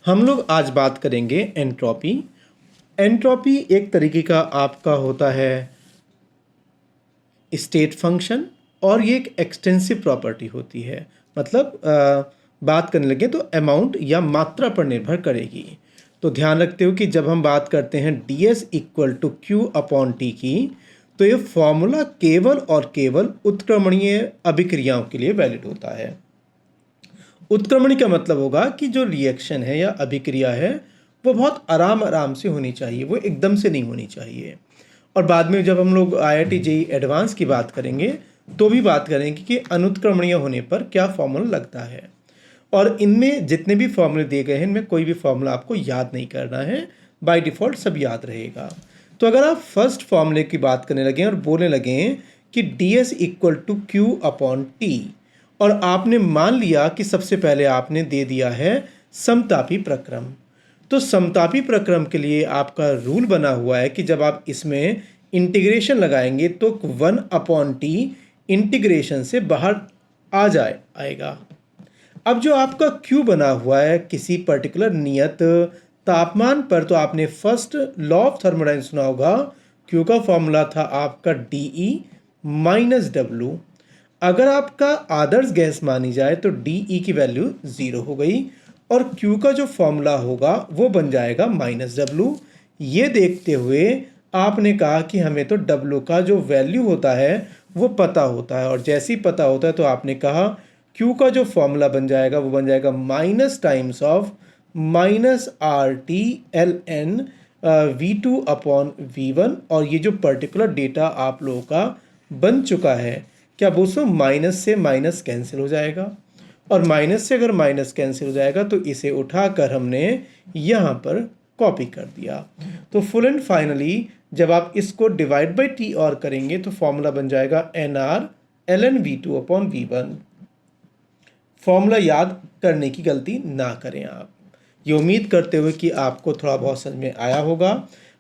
हम लोग आज बात करेंगे एंट्रोपी। एंट्रोपी एक तरीके का आपका होता है स्टेट फंक्शन और ये एक एक्सटेंसिव प्रॉपर्टी होती है। मतलब बात करने लगे तो अमाउंट या मात्रा पर निर्भर करेगी। तो ध्यान रखते हो कि जब हम बात करते हैं ds equal to Q upon T की, तो ये फॉर्मूला केवल और केवल उत्क्रमणीय अभिक्रियाओं के लिए वैलिड होता है। उत्क्रमणी का मतलब होगा कि जो रिएक्शन है या अभिक्रिया है वो बहुत आराम आराम से होनी चाहिए, वो एकदम से नहीं होनी चाहिए। और बाद में जब हम लोग IIT JEE एडवांस की बात करेंगे तो भी बात करेंगे कि अनुत्क्रमणीय होने पर क्या फॉर्मूला लगता है। और इनमें जितने भी फॉर्मूले दिए गए हैं इनमें कोई भी फॉर्मूला आपको याद नहीं करना है, बाय डिफ़ॉल्ट सब याद रहेगा। तो अगर आप फर्स्ट फॉर्मूले की बात करने लगें और बोलने लगें कि ds equal to Q upon T, और आपने मान लिया कि सबसे पहले आपने दे दिया है समतापी प्रक्रम, तो समतापी प्रक्रम के लिए आपका रूल बना हुआ है कि जब आप इसमें इंटीग्रेशन लगाएंगे तो 1/t इंटीग्रेशन से बाहर आएगा। अब जो आपका Q बना हुआ है किसी पर्टिकुलर नियत तापमान पर, तो आपने फर्स्ट लॉ ऑफ थर्मोडायनेमिक्स सुना होगा। Q का फॉर्मूला था आपका DE माइनस W। अगर आपका आदर्श गैस मानी जाए तो DE की वैल्यू 0 हो गई और Q का जो फॉर्मूला होगा वो बन जाएगा -W। ये देखते हुए आपने कहा कि हमें तो W का जो वैल्यू होता है वो पता होता है, और जैसे ही पता होता है तो आपने कहा Q का जो फॉर्मूला बन जाएगा वो बन जाएगा minus times of -RT ln V2 upon V1। और ये जो पर्टिकुलर डेटा आप लोगों का बन चुका है, क्या दोस्तों माइनस से माइनस कैंसिल हो जाएगा, और माइनस से अगर माइनस कैंसिल हो जाएगा तो इसे उठाकर हमने यहाँ पर कॉपी कर दिया। तो फुल एंड फाइनली जब आप इसको डिवाइड बाई टी और करेंगे तो फॉर्मूला बन जाएगा NR ln V2 upon V1। Formula याद करने की गलती ना करें आप। ये उम्मीद करते हुए कि आपको थोड़ा बहुत समझ में आया होगा।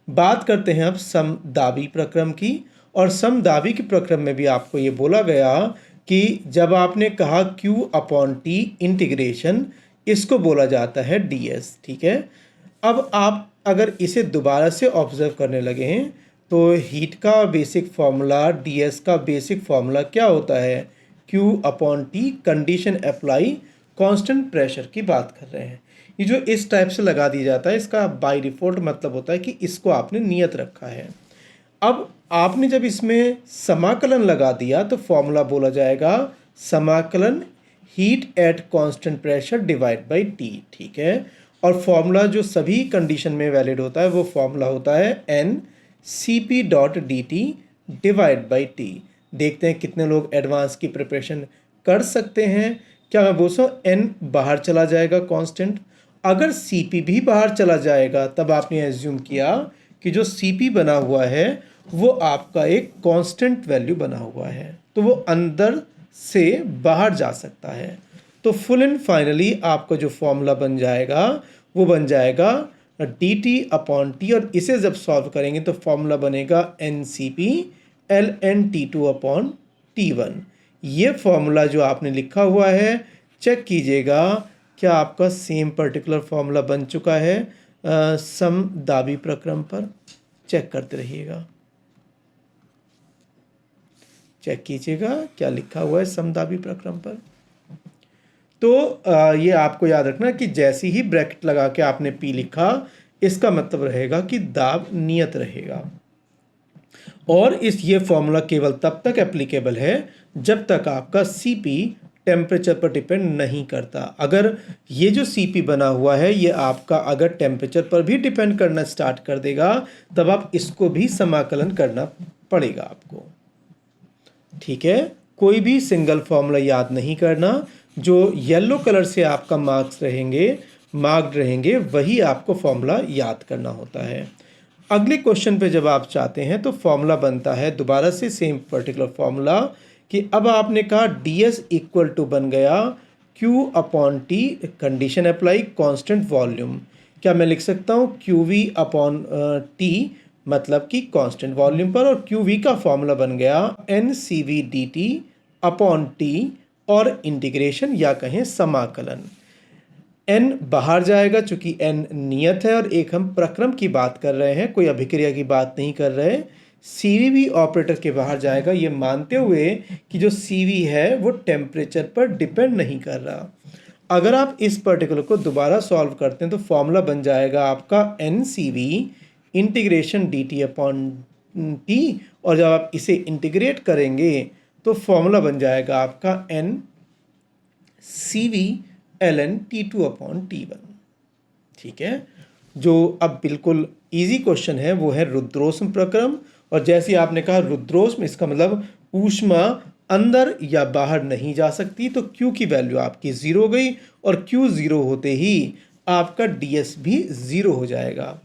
बात करते हैं अब समदाबी प्रक्रम की, और समदाबी के प्रक्रम में भी आपको ये बोला गया कि जब आपने कहा Q अपॉन टी इंटीग्रेशन, इसको बोला जाता है DS। ठीक है, अब आप अगर इसे दोबारा से ऑब्जर्व करने लगे हैं तो हीट का बेसिक फॉर्मूला, DS का बेसिक फॉर्मूला क्या होता है? Q upon T condition apply constant pressure की बात कर रहे हैं। ये जो इस टाइप से लगा दिया जाता है इसका बाय डिफ़ॉल्ट मतलब होता है कि इसको आपने नियत रखा है। अब आपने जब इसमें समाकलन लगा दिया तो फॉर्मूला बोला जाएगा समाकलन heat at constant pressure divide by T. ठीक है, और फॉर्मूला जो सभी कंडीशन में वैलिड होता है वो फॉर्मूला होता है NCP.dt डिवाइड बाई टी। देखते हैं कितने लोग एडवांस की प्रिपरेशन कर सकते हैं। क्या मैं बोलूँ N बाहर चला जाएगा कांस्टेंट, अगर CP भी बाहर चला जाएगा तब आपने एज्यूम किया कि जो CP बना हुआ है वो आपका एक कांस्टेंट वैल्यू बना हुआ है, तो वो अंदर से बाहर जा सकता है। तो फुल एंड फाइनली आपका जो फॉर्मूला बन जाएगा वो बन जाएगा dt अपॉन टी, और इसे जब सॉल्व करेंगे तो फॉर्मूला बनेगा NCP ln T2 upon T1। ये फॉर्मूला जो आपने लिखा हुआ है चेक कीजिएगा क्या आपका सेम पर्टिकुलर फॉर्मूला बन चुका है समदाबी प्रक्रम पर। चेक करते रहिएगा, चेक कीजिएगा क्या लिखा हुआ है समदाबी प्रक्रम पर। तो ये आपको याद रखना कि जैसी ही ब्रैकेट लगा के आपने P लिखा इसका मतलब रहेगा कि दाब नियत रहेगा, और ये फॉर्मूला केवल तब तक एप्लीकेबल है जब तक आपका CP टेम्परेचर पर डिपेंड नहीं करता। अगर ये जो CP बना हुआ है ये आपका अगर टेम्परेचर पर भी डिपेंड करना स्टार्ट कर देगा तब आप इसको भी समाकलन करना पड़ेगा आपको। ठीक है, कोई भी सिंगल फॉर्मूला याद नहीं करना, जो येलो कलर से आपका मार्क्ड रहेंगे वही आपको फॉर्मूला याद करना होता है। अगले क्वेश्चन पे जब आप चाहते हैं तो फॉर्मूला बनता है दोबारा से सेम पर्टिकुलर फॉर्मूला कि अब आपने कहा DS इक्वल टू बन गया Q upon T condition apply constant volume. क्या मैं लिख सकता हूँ QV अपॉन टी मतलब कि कांस्टेंट वॉल्यूम पर, और QV का फॉर्मूला बन गया NCV/dt अपॉन टी और इंटीग्रेशन या कहें समाकलन। n बाहर जाएगा चूंकि n नियत है और एक हम प्रक्रम की बात कर रहे हैं, कोई अभिक्रिया की बात नहीं कर रहे। CV भी ऑपरेटर के बाहर जाएगा, ये मानते हुए कि जो CV है वो टेम्परेचर पर डिपेंड नहीं कर रहा। अगर आप इस पर्टिकुलर को दोबारा सॉल्व करते हैं तो फॉर्मूला बन जाएगा आपका NCV integration dt upon t, और जब आप इसे इंटीग्रेट करेंगे तो फॉर्मूला बन जाएगा आपका NCV ln T2 upon T1। ठीक है, जो अब बिल्कुल इजी क्वेश्चन है वो है रुद्रोष्म प्रक्रम, और जैसे आपने कहा रुद्रोष्म, इसका मतलब ऊष्मा अंदर या बाहर नहीं जा सकती, तो Q की वैल्यू आपकी 0 हो गई, और Q 0 होते ही आपका DS भी 0 हो जाएगा।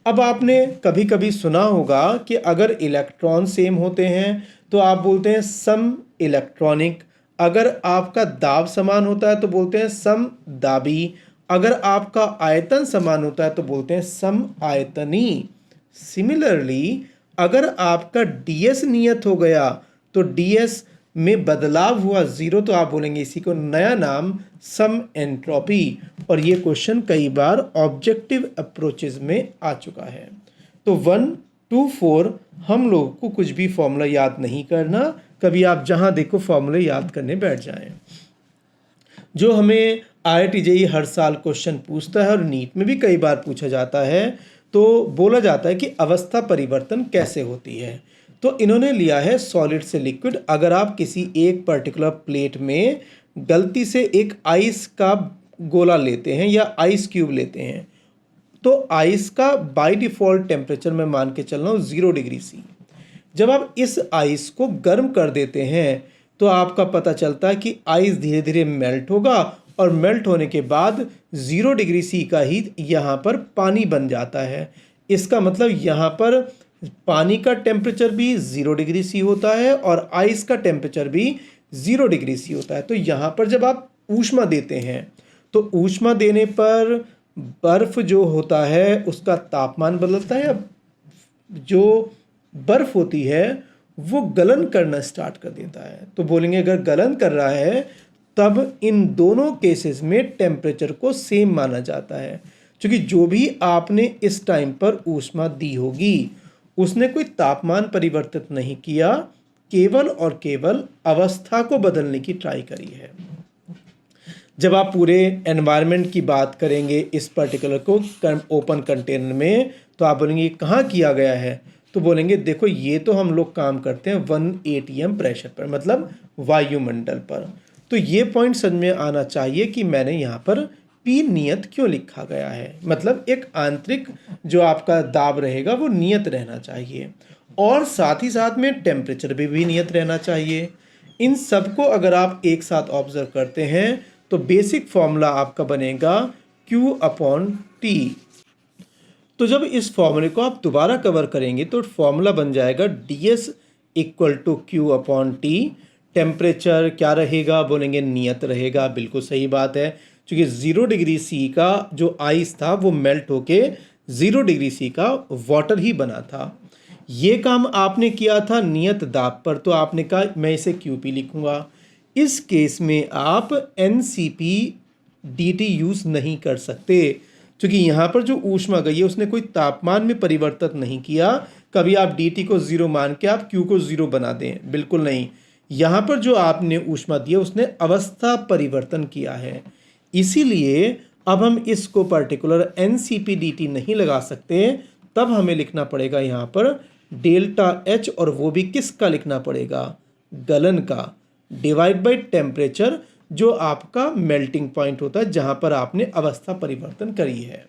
अब आपने कभी कभी सुना होगा कि अगर इलेक्ट्रॉन सेम होते हैं तो आप बोलते हैं सम इलेक्ट्रॉनिक, अगर आपका दाब समान होता है तो बोलते हैं सम दाबी, अगर आपका आयतन समान होता है तो बोलते हैं सम आयतनी। सिमिलरली अगर आपका DS नियत हो गया तो DS में बदलाव हुआ 0, तो आप बोलेंगे इसी को नया नाम सम एंट्रोपी। और ये क्वेश्चन कई बार ऑब्जेक्टिव अप्रोचेज में आ चुका है। तो 1 2 4 हम लोगों को कुछ भी फॉर्मूला याद नहीं करना, कभी आप जहां देखो फॉर्मूले याद करने बैठ जाएं। जो हमें IIT JEE हर साल क्वेश्चन पूछता है और नीट में भी कई बार पूछा जाता है, तो बोला जाता है कि अवस्था परिवर्तन कैसे होती है। तो इन्होंने लिया है सॉलिड से लिक्विड। अगर आप किसी एक पर्टिकुलर प्लेट में गलती से एक आइस का गोला लेते हैं या आइस क्यूब लेते हैं, तो आइस का बाय डिफ़ॉल्ट टेम्परेचर में मान के चल रहा हूँ 0 डिग्री C। जब आप इस आइस को गर्म कर देते हैं तो आपका पता चलता है कि आइस धीरे धीरे मेल्ट होगा, और मेल्ट होने के बाद 0 डिग्री C का ही यहाँ पर पानी बन जाता है। इसका मतलब यहाँ पर पानी का टेम्परेचर भी 0 डिग्री C होता है और आइस का टेम्परेचर भी 0 डिग्री C होता है। तो यहाँ पर जब आप ऊष्मा देते हैं तो ऊष्मा देने पर बर्फ़ जो होता है उसका तापमान बदलता है, अब जो बर्फ़ होती है वो गलन करना स्टार्ट कर देता है। तो बोलेंगे अगर गलन कर रहा है तब इन दोनों केसेस में टेम्परेचर को सेम माना जाता है, क्योंकि जो भी आपने इस टाइम पर ऊष्मा दी होगी उसने कोई तापमान परिवर्तित नहीं किया, केवल और केवल अवस्था को बदलने की ट्राई करी है। जब आप पूरे एनवायरनमेंट की बात करेंगे इस पर्टिकुलर को ओपन कंटेनर में, तो आप बोलेंगे कहाँ किया गया है, तो बोलेंगे देखो ये तो हम लोग काम करते हैं 1 atm प्रेशर पर, मतलब वायुमंडल पर। तो ये पॉइंट समझ में आना चाहिए कि मैंने यहाँ पर P नियत क्यों लिखा गया है, मतलब एक आंतरिक जो आपका दाब रहेगा वो नियत रहना चाहिए, और साथ ही साथ में टेम्परेचर भी नियत रहना चाहिए। इन सब को अगर आप एक साथ ऑब्जर्व करते हैं तो बेसिक फॉर्मूला आपका बनेगा Q अपॉन T। तो जब इस फॉर्मूले को आप दोबारा कवर करेंगे तो फॉर्मूला बन जाएगा DS equal to Q upon T। Temperature क्या रहेगा, बोलेंगे नियत रहेगा, बिल्कुल सही बात है, क्योंकि 0 डिग्री C का जो आइस था वो मेल्ट होके 0 डिग्री C का वाटर ही बना था। ये काम आपने किया था नियत दाब पर, तो आपने कहा मैं इसे QP लिखूंगा। इस केस में आप NCP dt यूज़ नहीं कर सकते, क्योंकि यहाँ पर जो ऊष्मा गई है उसने कोई तापमान में परिवर्तन नहीं किया। कभी आप dt को 0 मान के आप Q को 0 बना दें, बिल्कुल नहीं। यहाँ पर जो आपने ऊष्मा दी है उसने अवस्था परिवर्तन किया है, इसीलिए अब हम इसको पर्टिकुलर NCP dt नहीं लगा सकते। तब हमें लिखना पड़ेगा यहाँ पर डेल्टा H, और वो भी किसका लिखना पड़ेगा, गलन का, डिवाइड बाय टेम्परेचर जो आपका मेल्टिंग पॉइंट होता है जहाँ पर आपने अवस्था परिवर्तन करी है।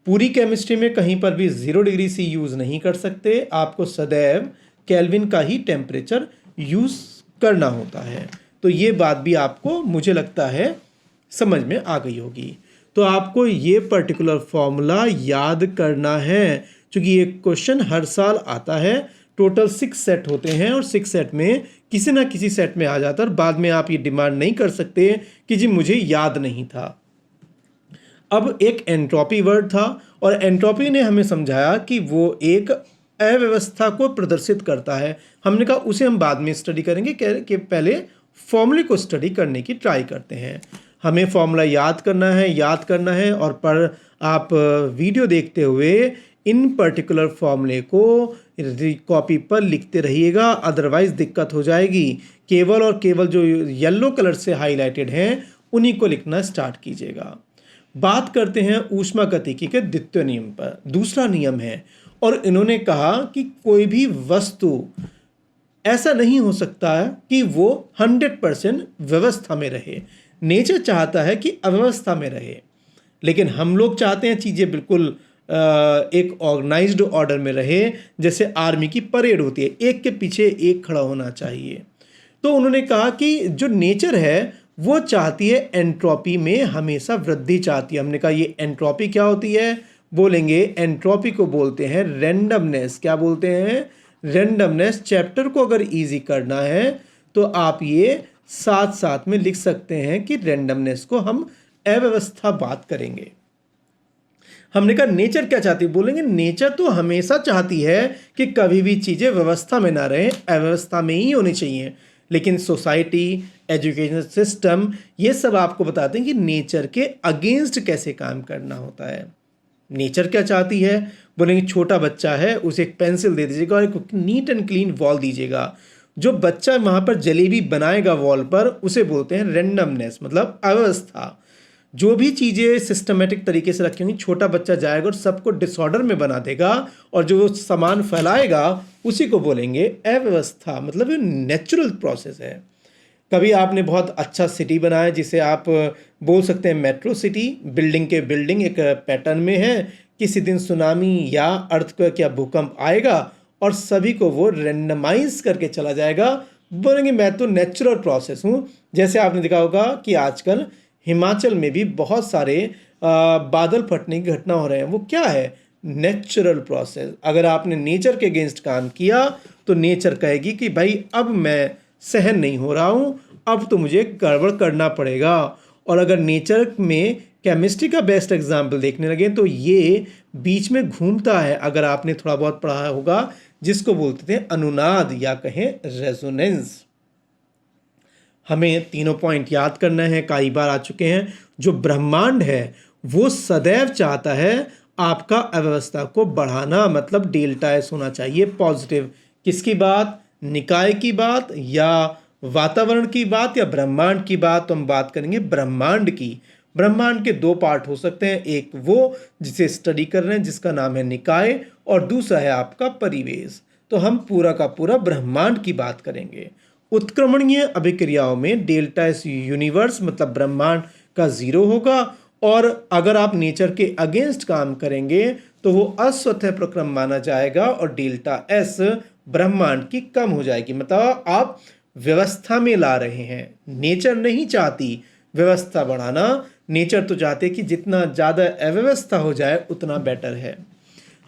पूरी केमिस्ट्री में कहीं पर भी 0 डिग्री C यूज़ नहीं कर सकते, आपको सदैव केल्विन का ही टेम्परेचर यूज़ करना होता है। तो ये बात भी आपको मुझे लगता है समझ में आ गई होगी। तो आपको ये पर्टिकुलर फॉर्मूला याद करना है, क्योंकि ये क्वेश्चन हर साल आता है। टोटल 6 सेट होते हैं और 6 सेट में किसी ना किसी सेट में आ जाता है, और बाद में आप ये डिमांड नहीं कर सकते कि जी मुझे याद नहीं था। अब एक एंट्रोपी वर्ड था, और एंट्रोपी ने हमें समझाया कि वो एक अव्यवस्था को प्रदर्शित करता है। हमने कहा उसे हम बाद में स्टडी करेंगे, कि पहले फॉर्मूले को स्टडी करने की ट्राई करते हैं। हमें फॉर्मूला याद करना है और पर आप वीडियो देखते हुए इन पर्टिकुलर फॉर्मूले को कॉपी पर लिखते रहिएगा, अदरवाइज दिक्कत हो जाएगी। केवल और केवल जो येलो कलर से हाईलाइटेड हैं उन्हीं को लिखना स्टार्ट कीजिएगा। बात करते हैं ऊष्मागतिकी के द्वितीय नियम पर। दूसरा नियम है और इन्होंने कहा कि कोई भी वस्तु ऐसा नहीं हो सकता है कि वो 100% व्यवस्था में रहे। नेचर चाहता है कि अव्यवस्था में रहे, लेकिन हम लोग चाहते हैं चीज़ें बिल्कुल एक ऑर्गेनाइज्ड ऑर्डर में रहे, जैसे आर्मी की परेड होती है, एक के पीछे एक खड़ा होना चाहिए। तो उन्होंने कहा कि जो नेचर है वो चाहती है एंट्रोपी में हमेशा वृद्धि चाहती है। हमने कहा ये एंट्रोपी क्या होती है, बोलेंगे एंट्रोपी को बोलते हैं रैंडमनेस। क्या बोलते हैं? रैंडमनेस। चैप्टर को अगर इजी करना है तो आप ये साथ साथ में लिख सकते हैं कि रैंडमनेस को हम अव्यवस्था बात करेंगे। हमने कहा नेचर क्या चाहती है, बोलेंगे नेचर तो हमेशा चाहती है कि कभी भी चीज़ें व्यवस्था में ना रहें, अव्यवस्था में ही होनी चाहिए। लेकिन सोसाइटी, एजुकेशन सिस्टम, ये सब आपको बताते हैं कि नेचर के अगेंस्ट कैसे काम करना होता है। नेचर क्या चाहती है, बोलेंगे छोटा बच्चा है उसे एक पेंसिल दे दीजिएगा और एक नीट एंड क्लीन वॉल दीजिएगा। जो बच्चा वहाँ पर जलेबी बनाएगा वॉल पर, उसे बोलते हैं रैंडमनेस, मतलब अव्यवस्था। जो भी चीज़ें सिस्टमेटिक तरीके से रखी होंगी, छोटा बच्चा जाएगा और सबको डिसऑर्डर में बना देगा और जो सामान फैलाएगा उसी को बोलेंगे अव्यवस्था। मतलब ये नेचुरल प्रोसेस है। कभी आपने बहुत अच्छा सिटी बनाया जिसे आप बोल सकते हैं मेट्रो सिटी, बिल्डिंग के बिल्डिंग एक पैटर्न में है, किसी दिन सुनामी या अर्थक्वेक या भूकंप आएगा और सभी को वो रेंडमाइज करके चला जाएगा। बोलेंगे मैं तो नेचुरल प्रोसेस हूँ। जैसे आपने देखा होगा कि आजकल हिमाचल में भी बहुत सारे बादल फटने की घटना हो रहे हैं। वो क्या है? Natural process. अगर आपने नेचर के अगेंस्ट काम किया तो नेचर कहेगी कि भाई अब मैं सहन नहीं हो रहा हूँ, अब तो मुझे गड़बड़ करना पड़ेगा। और अगर नेचर में केमिस्ट्री का बेस्ट एग्जाम्पल देखने लगे तो ये बीच में घूमता है, अगर आपने थोड़ा बहुत पढ़ा होगा, जिसको बोलते थे अनुनाद या कहें रेजोनेंस। हमें तीनों पॉइंट याद करना है, कई बार आ चुके हैं। जो ब्रह्मांड है वो सदैव चाहता है आपका अव्यवस्था को बढ़ाना, मतलब डेल्टा एस होना चाहिए पॉजिटिव। किसकी बात? निकाय की बात या वातावरण की बात या ब्रह्मांड की बात? तो हम बात करेंगे ब्रह्मांड की। ब्रह्मांड के दो पार्ट हो सकते हैं, एक वो जिसे स्टडी कर रहे हैं जिसका नाम है निकाय, और दूसरा है आपका परिवेश। तो हम पूरा का पूरा ब्रह्मांड की बात करेंगे। उत्क्रमणीय अभिक्रियाओं में डेल्टा एस यूनिवर्स मतलब ब्रह्मांड का 0 होगा, और अगर आप नेचर के अगेंस्ट काम करेंगे तो वो अस्वतः प्रक्रम माना जाएगा और डेल्टा एस ब्रह्मांड की कम हो जाएगी। मतलब आप व्यवस्था में ला रहे हैं। नेचर नहीं चाहती व्यवस्था बढ़ाना, नेचर तो चाहते कि जितना ज़्यादा अव्यवस्था हो जाए उतना बेटर है।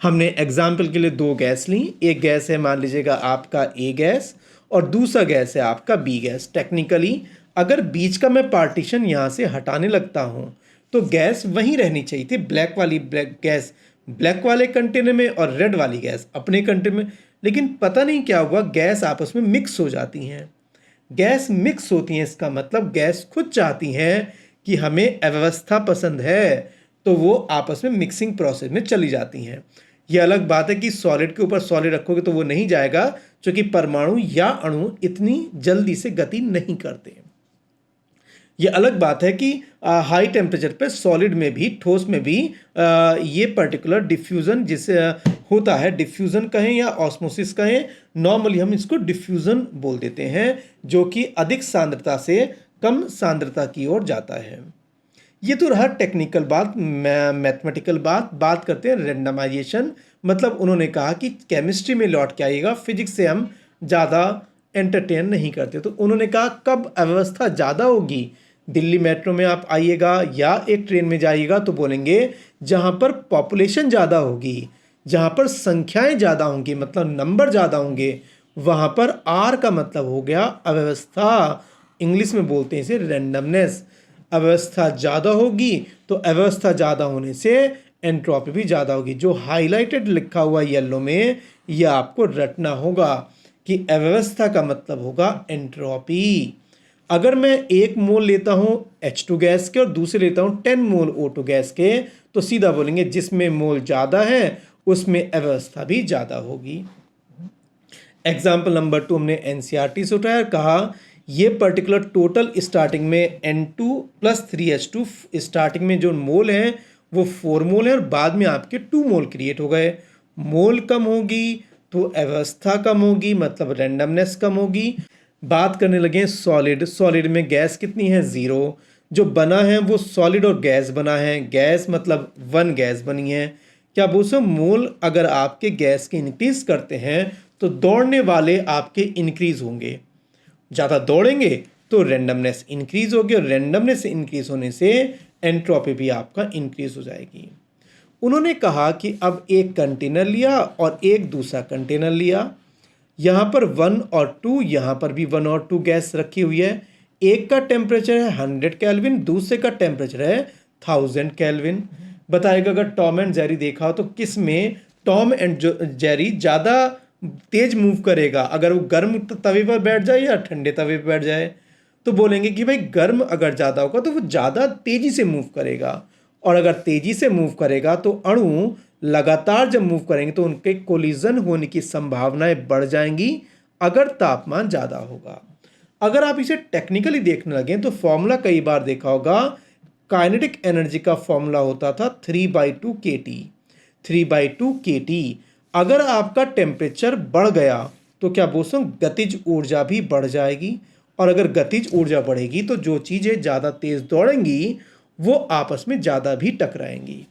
हमने एग्जाम्पल के लिए दो गैस ली। एक गैस है मान लीजिएगा आपका ए गैस और दूसरा गैस है आपका बी गैस। टेक्निकली अगर बीच का मैं पार्टीशन यहाँ से हटाने लगता हूँ तो गैस वहीं रहनी चाहिए थी, ब्लैक वाली गैस ब्लैक वाले कंटेनर में और रेड वाली गैस अपने कंटेनर में। लेकिन पता नहीं क्या हुआ, गैस आपस में मिक्स हो जाती हैं। गैस मिक्स होती हैं, इसका मतलब गैस खुद चाहती हैं कि हमें अव्यवस्था पसंद है, तो वो आपस में मिक्सिंग प्रोसेस में चली जाती हैं। ये अलग बात है कि सॉलिड के ऊपर सॉलिड रखोगे तो वो नहीं जाएगा, क्योंकि परमाणु या अणु इतनी जल्दी से गति नहीं करते। ये अलग बात है कि हाई टेम्परेचर पे सॉलिड में भी, ठोस में भी ये पर्टिकुलर डिफ्यूज़न जिसे होता है, डिफ्यूज़न कहें या ऑस्मोसिस कहें, नॉर्मली हम इसको डिफ्यूज़न बोल देते हैं, जो कि अधिक सांद्रता से कम सांद्रता की ओर जाता है। ये तो रहा टेक्निकल बात, मैथमेटिकल बात करते हैं रेंडमाइजेशन। मतलब उन्होंने कहा कि केमिस्ट्री में लौट के आइएगा, फिजिक्स से हम ज़्यादा एंटरटेन नहीं करते। तो उन्होंने कहा कब अव्यवस्था ज़्यादा होगी, दिल्ली मेट्रो में आप आइएगा या एक ट्रेन में जाइएगा तो बोलेंगे जहाँ पर पॉपुलेशन ज़्यादा होगी, जहाँ पर संख्याएं ज़्यादा होंगी, मतलब नंबर ज़्यादा होंगे, वहाँ पर आर का मतलब हो गया अव्यवस्था। इंग्लिश में बोलते हैं इसे रैंडमनेस। अव्यवस्था ज़्यादा होगी तो अव्यवस्था ज़्यादा होने से एंट्रोपी भी ज़्यादा होगी। जो हाईलाइटेड लिखा हुआ येलो में यह आपको रटना होगा कि अव्यवस्था का मतलब होगा एंट्रोपी। अगर मैं 1 मोल लेता हूँ H2 गैस के और दूसरे लेता हूँ 10 मोल O2 गैस के, तो सीधा बोलेंगे जिसमें मोल ज़्यादा है उसमें अव्यवस्था भी ज़्यादा होगी। एग्जाम्पल नंबर 2 हमने NCERT से उठाया, कहा ये पर्टिकुलर टोटल स्टार्टिंग में N2 + 3H2 स्टार्टिंग में जो मोल हैं वो 4 मोल है और बाद में आपके 2 मोल क्रिएट हो गए। मोल कम होगी तो अवस्था कम होगी, मतलब रैंडमनेस कम होगी। बात करने लगे सॉलिड। सॉलिड में गैस कितनी है? 0। जो बना है वो सॉलिड और गैस बना है। गैस मतलब 1 गैस बनी है। क्या बोलो, मोल अगर आपके गैस के इंक्रीज करते हैं तो दौड़ने वाले आपके इंक्रीज होंगे। ज़्यादा दौड़ेंगे तो रैंडमनेस इंक्रीज होगी और रैंडमनेस इंक्रीज होने से एंट्रोपी भी आपका इंक्रीज हो जाएगी। उन्होंने कहा कि अब एक कंटेनर लिया और एक दूसरा कंटेनर लिया। यहाँ पर 1 और 2, यहाँ पर भी 1 और 2 गैस रखी हुई है। एक का टेम्परेचर है 100 केल्विन, दूसरे का टेम्परेचर है 1000 केल्विन। बताएगा अगर टॉम एंड जेरी देखा हो तो किस में टॉम एंड जेरी ज़्यादा तेज मूव करेगा, अगर वो गर्म तवे पर बैठ जाए या ठंडे तवे पर बैठ जाए? तो बोलेंगे कि भाई गर्म अगर ज़्यादा होगा तो वो ज़्यादा तेज़ी से मूव करेगा, और अगर तेज़ी से मूव करेगा तो अणु लगातार जब मूव करेंगे तो उनके कोलिजन होने की संभावनाएं बढ़ जाएंगी अगर तापमान ज़्यादा होगा। अगर आप इसे टेक्निकली देखने लगें तो फॉर्मूला कई बार देखा होगा, काइनेटिक एनर्जी का फॉर्मूला होता था 3/2 kT। 3/2 kT। अगर आपका टेम्परेचर बढ़ गया तो क्या बोलो, गतिज ऊर्जा भी बढ़ जाएगी, और अगर गतिज ऊर्जा बढ़ेगी तो जो चीज़ें ज़्यादा तेज़ दौड़ेंगी वो आपस में ज़्यादा भी टकराएंगी।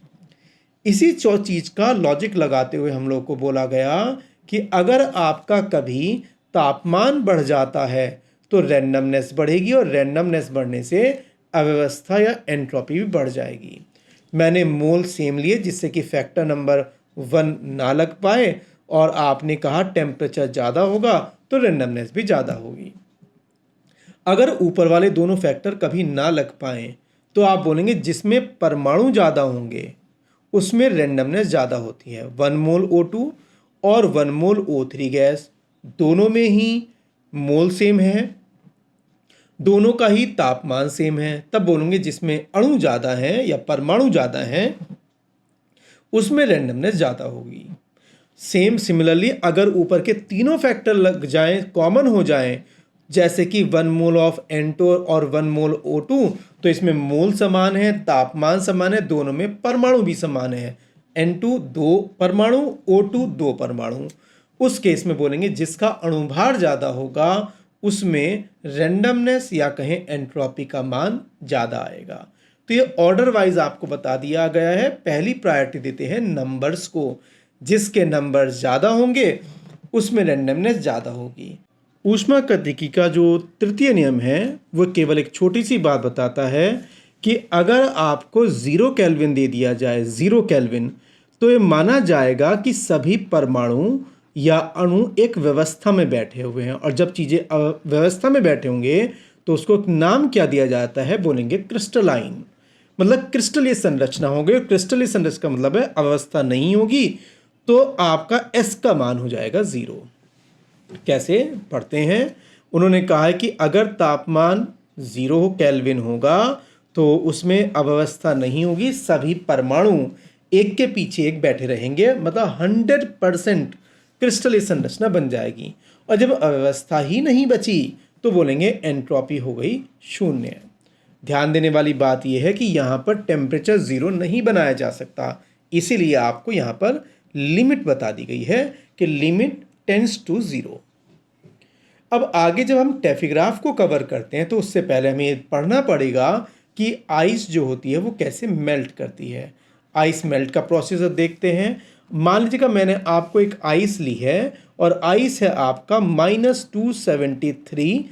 इसी चीज़ का लॉजिक लगाते हुए हम लोग को बोला गया कि अगर आपका कभी तापमान बढ़ जाता है तो रैंडमनेस बढ़ेगी, और रैंडमनेस बढ़ने से अव्यवस्था या एंट्रोपी भी बढ़ जाएगी। मैंने मोल सेम लिए जिससे कि फैक्टर नंबर 1 ना लग पाए, और आपने कहा टेम्परेचर ज़्यादा होगा तो रैंडमनेस भी ज़्यादा होगी। अगर ऊपर वाले दोनों फैक्टर कभी ना लग पाएँ तो आप बोलेंगे जिसमें परमाणु ज़्यादा होंगे उसमें रैंडमनेस ज़्यादा होती है। 1 मोल O2 और 1 मोल O3 गैस, दोनों में ही मोल सेम है, दोनों का ही तापमान सेम है, तब बोलेंगे जिसमें अणु ज़्यादा हैं या परमाणु ज़्यादा हैं उसमें रैंडमनेस ज़्यादा होगी। सिमिलरली अगर ऊपर के तीनों फैक्टर लग जाएं, कॉमन हो जाएं, जैसे कि 1 मोल ऑफ N2 और 1 मोल O2, तो इसमें मोल समान है, तापमान समान है, दोनों में परमाणु भी समान है। N2 2 परमाणु, O2 2 परमाणु। उस केस में बोलेंगे जिसका अणुभार ज़्यादा होगा उसमें रैंडमनेस या कहें एंट्रोपी का मान ज़्यादा आएगा। तो ये ऑर्डर वाइज आपको बता दिया गया है। पहली प्रायोरिटी देते हैं नंबर्स को, जिसके नंबर ज़्यादा होंगे उसमें रैंडमनेस ज़्यादा होगी। ऊष्मागतिकी का जो तृतीय नियम है वो केवल एक छोटी सी बात बताता है कि अगर आपको 0 केल्विन दे दिया जाए, 0 केल्विन, तो ये माना जाएगा कि सभी परमाणु या अणु एक व्यवस्था में बैठे हुए हैं, और जब चीज़ें व्यवस्था में बैठे होंगे तो उसको एक नाम क्या दिया जाता है? बोलेंगे क्रिस्टलाइन, मतलब क्रिस्टलीय संरचना होगी। क्रिस्टलीय संरचना का मतलब है अवस्था नहीं होगी, तो आपका S का मान हो जाएगा 0। कैसे पढ़ते हैं? उन्होंने कहा है कि अगर तापमान 0 केल्विन होगा तो उसमें अव्यवस्था नहीं होगी, सभी परमाणु एक के पीछे एक बैठे रहेंगे, मतलब 100% क्रिस्टलीय संरचना बन जाएगी। और जब अव्यवस्था ही नहीं बची तो बोलेंगे एंट्रोपी हो गई 0। ध्यान देने वाली बात यह है कि यहाँ पर टेम्परेचर 0 नहीं बनाया जा सकता, इसीलिए आपको यहाँ पर लिमिट बता दी गई है कि लिमिट टेंड्स टू 0। अब आगे जब हम टेफिग्राफ को कवर करते हैं तो उससे पहले हमें ये पढ़ना पड़ेगा कि आइस जो होती है वो कैसे मेल्ट करती है। आइस मेल्ट का प्रोसेस देखते हैं। मान लीजिएगा मैंने आपको एक आइस ली है और आइस है आपका -273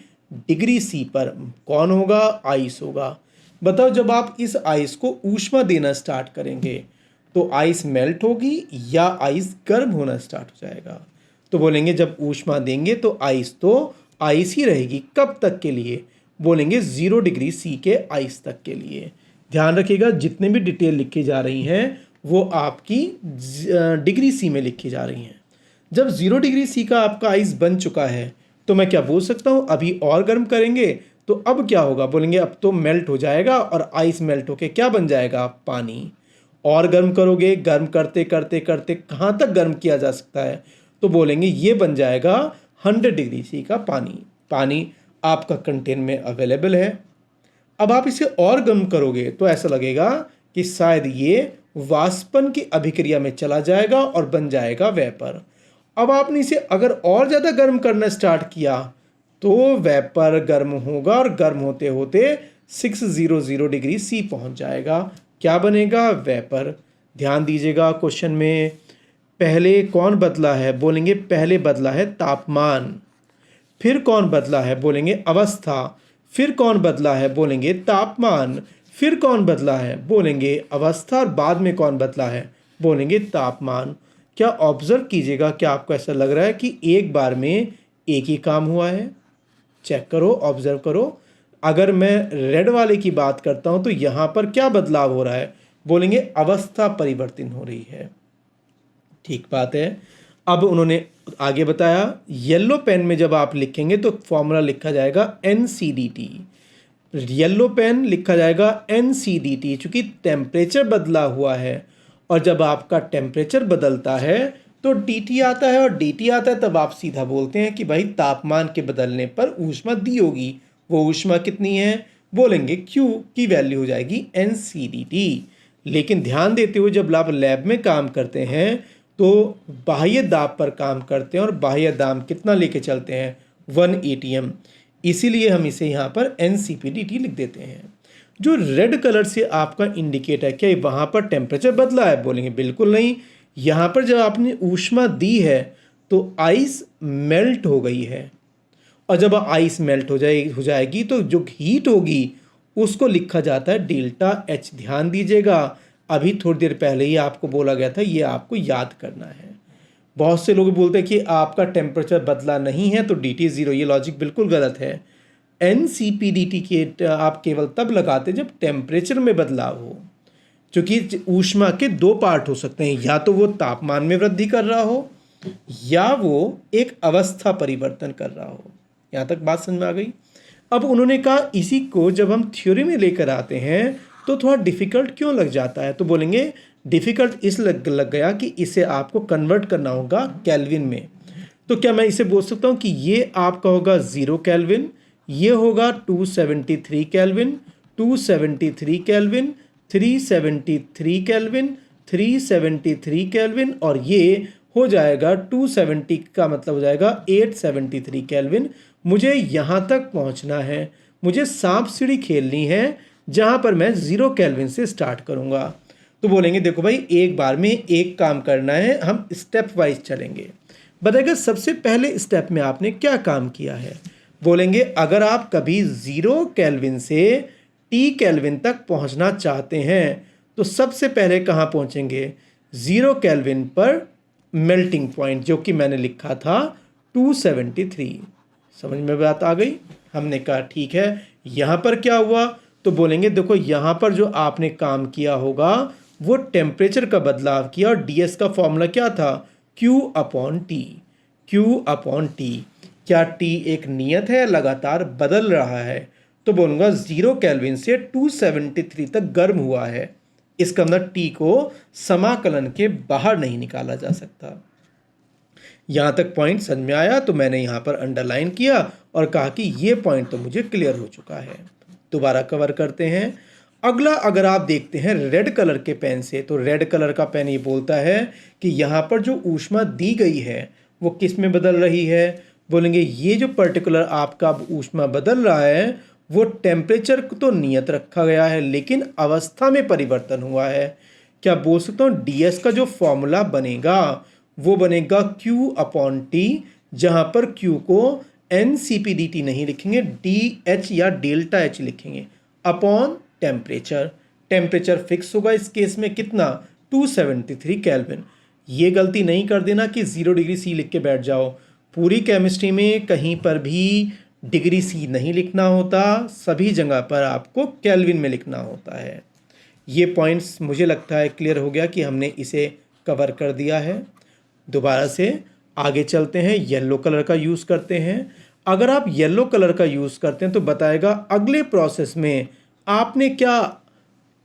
डिग्री C पर। कौन होगा? आइस होगा। बताओ जब आप इस आइस को ऊष्मा देना स्टार्ट करेंगे तो आइस मेल्ट होगी या आइस गर्म होना स्टार्ट हो जाएगा? तो बोलेंगे जब ऊष्मा देंगे तो आइस ही रहेगी। कब तक के लिए? बोलेंगे 0 डिग्री C के आइस तक के लिए। ध्यान रखिएगा जितने भी डिटेल लिखी जा रही हैं वो आपकी डिग्री C में लिखी जा रही हैं। जब 0 डिग्री C का आपका आइस बन चुका है तो मैं क्या बोल सकता हूँ? अभी और गर्म करेंगे तो अब क्या होगा, बोलेंगे अब तो मेल्ट हो जाएगा और आइस मेल्ट होके क्या बन जाएगा, पानी। और गर्म करोगे, गर्म करते करते करते कहाँ तक गर्म किया जा सकता है, तो बोलेंगे ये बन जाएगा 100 डिग्री सी का पानी। पानी आपका कंटेनर में अवेलेबल है। अब आप इसे और गर्म करोगे तो ऐसा लगेगा कि शायद ये वाष्पन की अभिक्रिया में चला जाएगा और बन जाएगा वेपर। अब आपने इसे अगर और ज़्यादा गर्म करना स्टार्ट किया तो वेपर गर्म होगा और गर्म होते होते 600 डिग्री सी पहुंच जाएगा। क्या बनेगा, वेपर। ध्यान दीजिएगा क्वेश्चन में पहले कौन बदला है, बोलेंगे पहले बदला है तापमान। फिर कौन बदला है, बोलेंगे अवस्था। फिर कौन बदला है, बोलेंगे तापमान। फिर कौन बदला है, बोलेंगे अवस्था। और बाद में कौन बदला है, बोलेंगे तापमान। क्या ऑब्जर्व कीजिएगा, क्या आपको ऐसा लग रहा है कि एक बार में एक ही काम हुआ है? चेक करो, ऑब्जर्व करो। अगर मैं रेड वाले की बात करता हूं तो यहां पर क्या बदलाव हो रहा है, बोलेंगे अवस्था परिवर्तन हो रही है। ठीक बात है। अब उन्होंने आगे बताया येलो पेन में जब आप लिखेंगे तो फॉर्मूला लिखा जाएगा NCDT। येलो पेन लिखा जाएगा NCDT, चूंकि टेम्परेचर बदला हुआ है और जब आपका टेम्परेचर बदलता है तो DT आता है, और DT आता है तब आप सीधा बोलते हैं कि भाई तापमान के बदलने पर ऊष्मा दी होगी। वो ऊष्मा कितनी है, बोलेंगे Q की वैल्यू हो जाएगी NCDT। लेकिन ध्यान देते हुए जब आप लैब में काम करते हैं तो बाह्य दाब पर काम करते हैं और बाह्य दाब कितना लेके चलते हैं, 1 ATM। इसीलिए हम इसे यहाँ पर NCPDT लिख देते हैं। जो रेड कलर से आपका इंडिकेट है, क्या वहाँ पर टेम्परेचर बदला है, बोलेंगे बिल्कुल नहीं। यहाँ पर जब आपने ऊष्मा दी है तो आइस मेल्ट हो गई है, और जब आइस मेल्ट हो जाएगी तो जो हीट होगी उसको लिखा जाता है डेल्टा H। ध्यान दीजिएगा, अभी थोड़ी देर पहले ही आपको बोला गया था, ये आपको याद करना है। बहुत से लोग बोलते हैं कि आपका टेम्परेचर बदला नहीं है तो DT 0, ये लॉजिक बिल्कुल गलत है। NCPDT के आप केवल तब लगाते जब टेम्परेचर में बदलाव हो, क्योंकि ऊष्मा के दो पार्ट हो सकते हैं, या तो वो तापमान में वृद्धि कर रहा हो या वो एक अवस्था परिवर्तन कर रहा हो। यहाँ तक बात समझ में आ गई। अब उन्होंने कहा इसी को जब हम थ्योरी में लेकर आते हैं तो थोड़ा डिफ़िकल्ट क्यों लग जाता है, तो बोलेंगे डिफ़िकल्ट इस लग गया कि इसे आपको कन्वर्ट करना होगा केल्विन में। तो क्या मैं इसे बोल सकता हूँ कि ये आपका होगा 0 केल्विन, ये होगा 273 केल्विन, 273 केल्विन, 373 केल्विन, 373 केल्विन, और ये हो जाएगा 270 का मतलब हो जाएगा 873 केल्विन। मुझे यहाँ तक पहुँचना है, मुझे सांप सीढ़ी खेलनी है जहाँ पर मैं 0 केल्विन से स्टार्ट करूँगा। तो बोलेंगे देखो भाई एक बार में एक काम करना है, हम स्टेप वाइज चलेंगे। बताइएगा सबसे पहले स्टेप में आपने क्या काम किया है, बोलेंगे अगर आप कभी 0 केल्विन से T केल्विन तक पहुँचना चाहते हैं तो सबसे पहले कहाँ पहुँचेंगे, 0 केल्विन पर मेल्टिंग पॉइंट जो कि मैंने लिखा था 273। समझ में बात आ गई। हमने कहा ठीक है, यहाँ पर क्या हुआ, तो बोलेंगे देखो यहाँ पर जो आपने काम किया होगा वो टेम्परेचर का बदलाव किया, और DS का फॉर्मूला क्या था, Q/T। Q/T, क्या T एक नियत है, लगातार बदल रहा है, तो बोलूँगा 0 केल्विन से 273 तक गर्म हुआ है। इसका मतलब T को समाकलन के बाहर नहीं निकाला जा सकता। यहाँ तक पॉइंट समझ में आया, तो मैंने यहाँ पर अंडरलाइन किया और कहा कि ये पॉइंट तो मुझे क्लियर हो चुका है। दोबारा कवर करते हैं। अगला अगर आप देखते हैं रेड कलर के पेन से, तो रेड कलर का पेन ये बोलता है कि यहाँ पर जो ऊष्मा दी गई है वो किस में बदल रही है, बोलेंगे ये जो पर्टिकुलर आपका ऊष्मा बदल रहा है वो टेम्परेचर को तो नियत रखा गया है लेकिन अवस्था में परिवर्तन हुआ है। क्या बोल सकता हूँ, DS का जो फॉर्मूला बनेगा वो बनेगा Q/T, जहाँ पर Q को NCPDT नहीं लिखेंगे, DH या डेल्टा H लिखेंगे, अपॉन टेम्परेचर। टेम्परेचर फिक्स होगा इस केस में कितना, 273 केल्विन। ये गलती नहीं कर देना कि 0 डिग्री C लिख के बैठ जाओ। पूरी केमिस्ट्री में कहीं पर भी डिग्री C नहीं लिखना होता, सभी जगह पर आपको केल्विन में लिखना होता है। ये पॉइंट्स मुझे लगता है क्लियर हो गया कि हमने इसे कवर कर दिया है। दोबारा से आगे चलते हैं, येलो कलर का यूज़ करते हैं। अगर आप येलो कलर का यूज़ करते हैं तो बताएगा अगले प्रोसेस में आपने क्या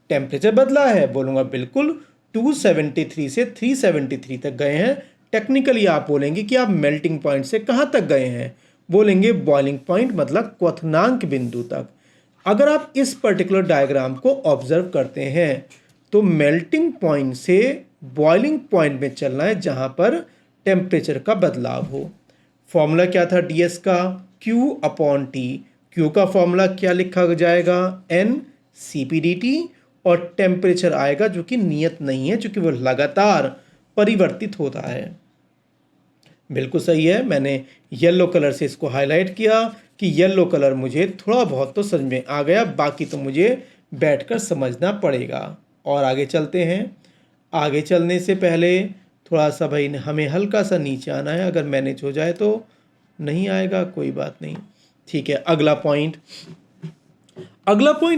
टेम्परेचर बदला है। बोलूँगा बिल्कुल 273 से 373 तक गए हैं। टेक्निकली आप बोलेंगे कि आप मेल्टिंग पॉइंट से कहाँ तक गए हैं। बोलेंगे बॉइलिंग पॉइंट मतलब क्वथनांक बिंदु तक। अगर आप इस पर्टिकुलर डायग्राम को ऑब्जर्व करते हैं तो मेल्टिंग पॉइंट से बॉइलिंग पॉइंट में चलना है जहाँ पर टेम्परेचर का बदलाव हो। फॉर्मूला क्या था ds का, Q/T। Q का फॉर्मूला क्या लिखा जाएगा, N/CP/dt, और टेम्परेचर आएगा जो कि नियत नहीं है, क्योंकि वो लगातार परिवर्तित होता है। बिल्कुल सही है, मैंने येलो कलर से इसको हाईलाइट किया कि येलो कलर मुझे थोड़ा बहुत तो समझ में आ गया, बाकी तो मुझे बैठकर समझना पड़ेगा। और आगे चलते हैं। आगे चलने से पहले थोड़ा सा भाई हमें हल्का सा नीचे आना है, अगर मैनेज हो जाए तो। नहीं आएगा कोई बात नहीं, ठीक है। अगला पॉइंट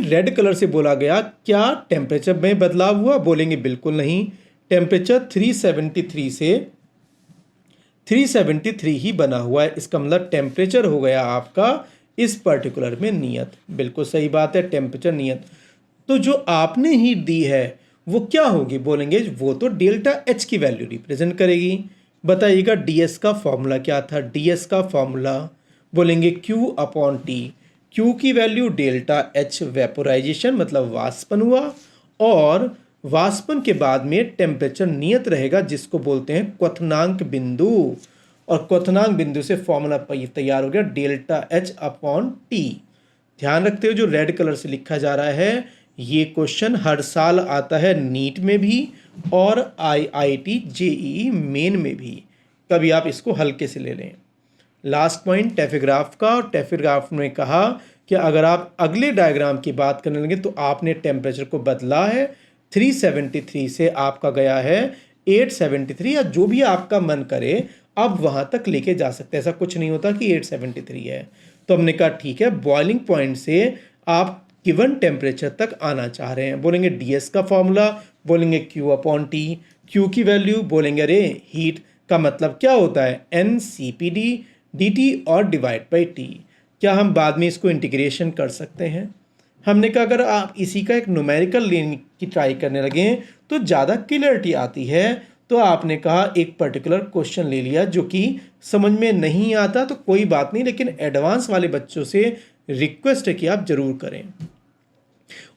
रेड कलर से बोला गया, क्या टेम्परेचर में बदलाव हुआ। बोलेंगे बिल्कुल नहीं, टेम्परेचर 373 से 373 ही बना हुआ है। इसका मतलब टेम्परेचर हो गया आपका इस पर्टिकुलर में नियत। बिल्कुल सही बात है, टेम्परेचर नियत। तो जो आपने हीट दी है वो क्या होगी। बोलेंगे वो तो डेल्टा एच की वैल्यू रिप्रेजेंट करेगी। बताइएगा ds का फॉर्मूला क्या था। ds का फॉर्मूला बोलेंगे Q/T। Q की वैल्यू डेल्टा एच वेपोराइजेशन मतलब वाष्पन हुआ, और वाष्पन के बाद में टेम्परेचर नियत रहेगा जिसको बोलते हैं क्वथनांक बिंदु। और क्वथनांक बिंदु से फॉर्मूला तैयार हो गया डेल्टा H/T। ध्यान रखते हो जो रेड कलर से लिखा जा रहा है, ये क्वेश्चन हर साल आता है नीट में भी और IIT JEE मेन में भी। कभी आप इसको हल्के से ले लें। लास्ट पॉइंट टेफिग्राफ का। टेफिग्राफ ने कहा कि अगर आप अगले डायग्राम की बात करने लगे तो आपने टेम्परेचर को बदला है, 373 से आपका गया है 873, या जो भी आपका मन करे आप वहाँ तक लेके जा सकते हैं। ऐसा कुछ नहीं होता कि 873 है। तो हमने कहा ठीक है, बॉइलिंग पॉइंट से आप गिवन टेम्परेचर तक आना चाह रहे हैं। बोलेंगे ds का फॉर्मूला, बोलेंगे Q/T। Q की वैल्यू बोलेंगे अरे हीट का मतलब क्या होता है, N/CP/dt और डिवाइड बाई T। क्या हम बाद में इसको इंटीग्रेशन कर सकते हैं। हमने कहा अगर आप इसी का एक न्यूमेरिकल लेने की ट्राई करने लगे तो ज़्यादा क्लियरिटी आती है। तो आपने कहा एक पर्टिकुलर क्वेश्चन ले लिया जो कि समझ में नहीं आता तो कोई बात नहीं, लेकिन एडवांस वाले बच्चों से रिक्वेस्ट है कि आप जरूर करें।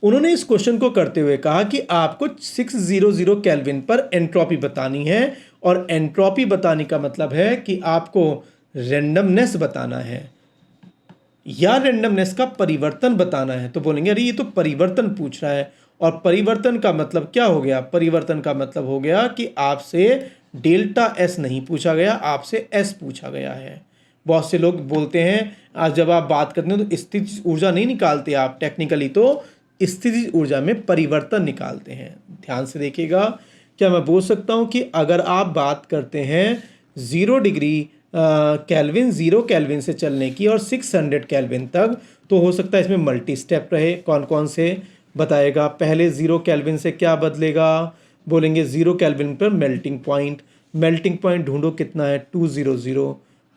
उन्होंने इस क्वेश्चन को करते हुए कहा कि आपको 600 केल्विन पर एंट्रोपी बतानी है, और एंट्रोपी बताने का मतलब है कि आपको रेंडमनेस बताना है या रेंडमनेस का परिवर्तन बताना है। तो बोलेंगे अरे ये तो परिवर्तन पूछ रहा है, और परिवर्तन का मतलब क्या हो गया, परिवर्तन का मतलब हो गया कि आपसे डेल्टा एस नहीं पूछा गया, आपसे एस पूछा गया है। बहुत से लोग बोलते हैं आज जब आप बात करते हैं तो स्थितिज ऊर्जा नहीं निकालते आप, टेक्निकली तो स्थितिज ऊर्जा में परिवर्तन निकालते हैं। ध्यान से देखिएगा, क्या मैं बोल सकता हूँ कि अगर आप बात करते हैं 0 डिग्री केल्विन 0 केल्विन से चलने की और 600 केल्विन तक, तो हो सकता है इसमें मल्टी स्टेप रहे। कौन कौन से बताएगा। पहले 0 केल्विन से क्या बदलेगा, बोलेंगे 0 केल्विन पर मेल्टिंग पॉइंट ढूंढो कितना है 200।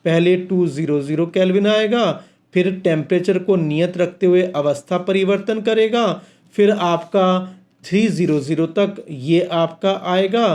पहले 200 केल्विन आएगा, फिर टेम्परेचर को नियत रखते हुए अवस्था परिवर्तन करेगा, फिर आपका 300 तक ये आपका आएगा,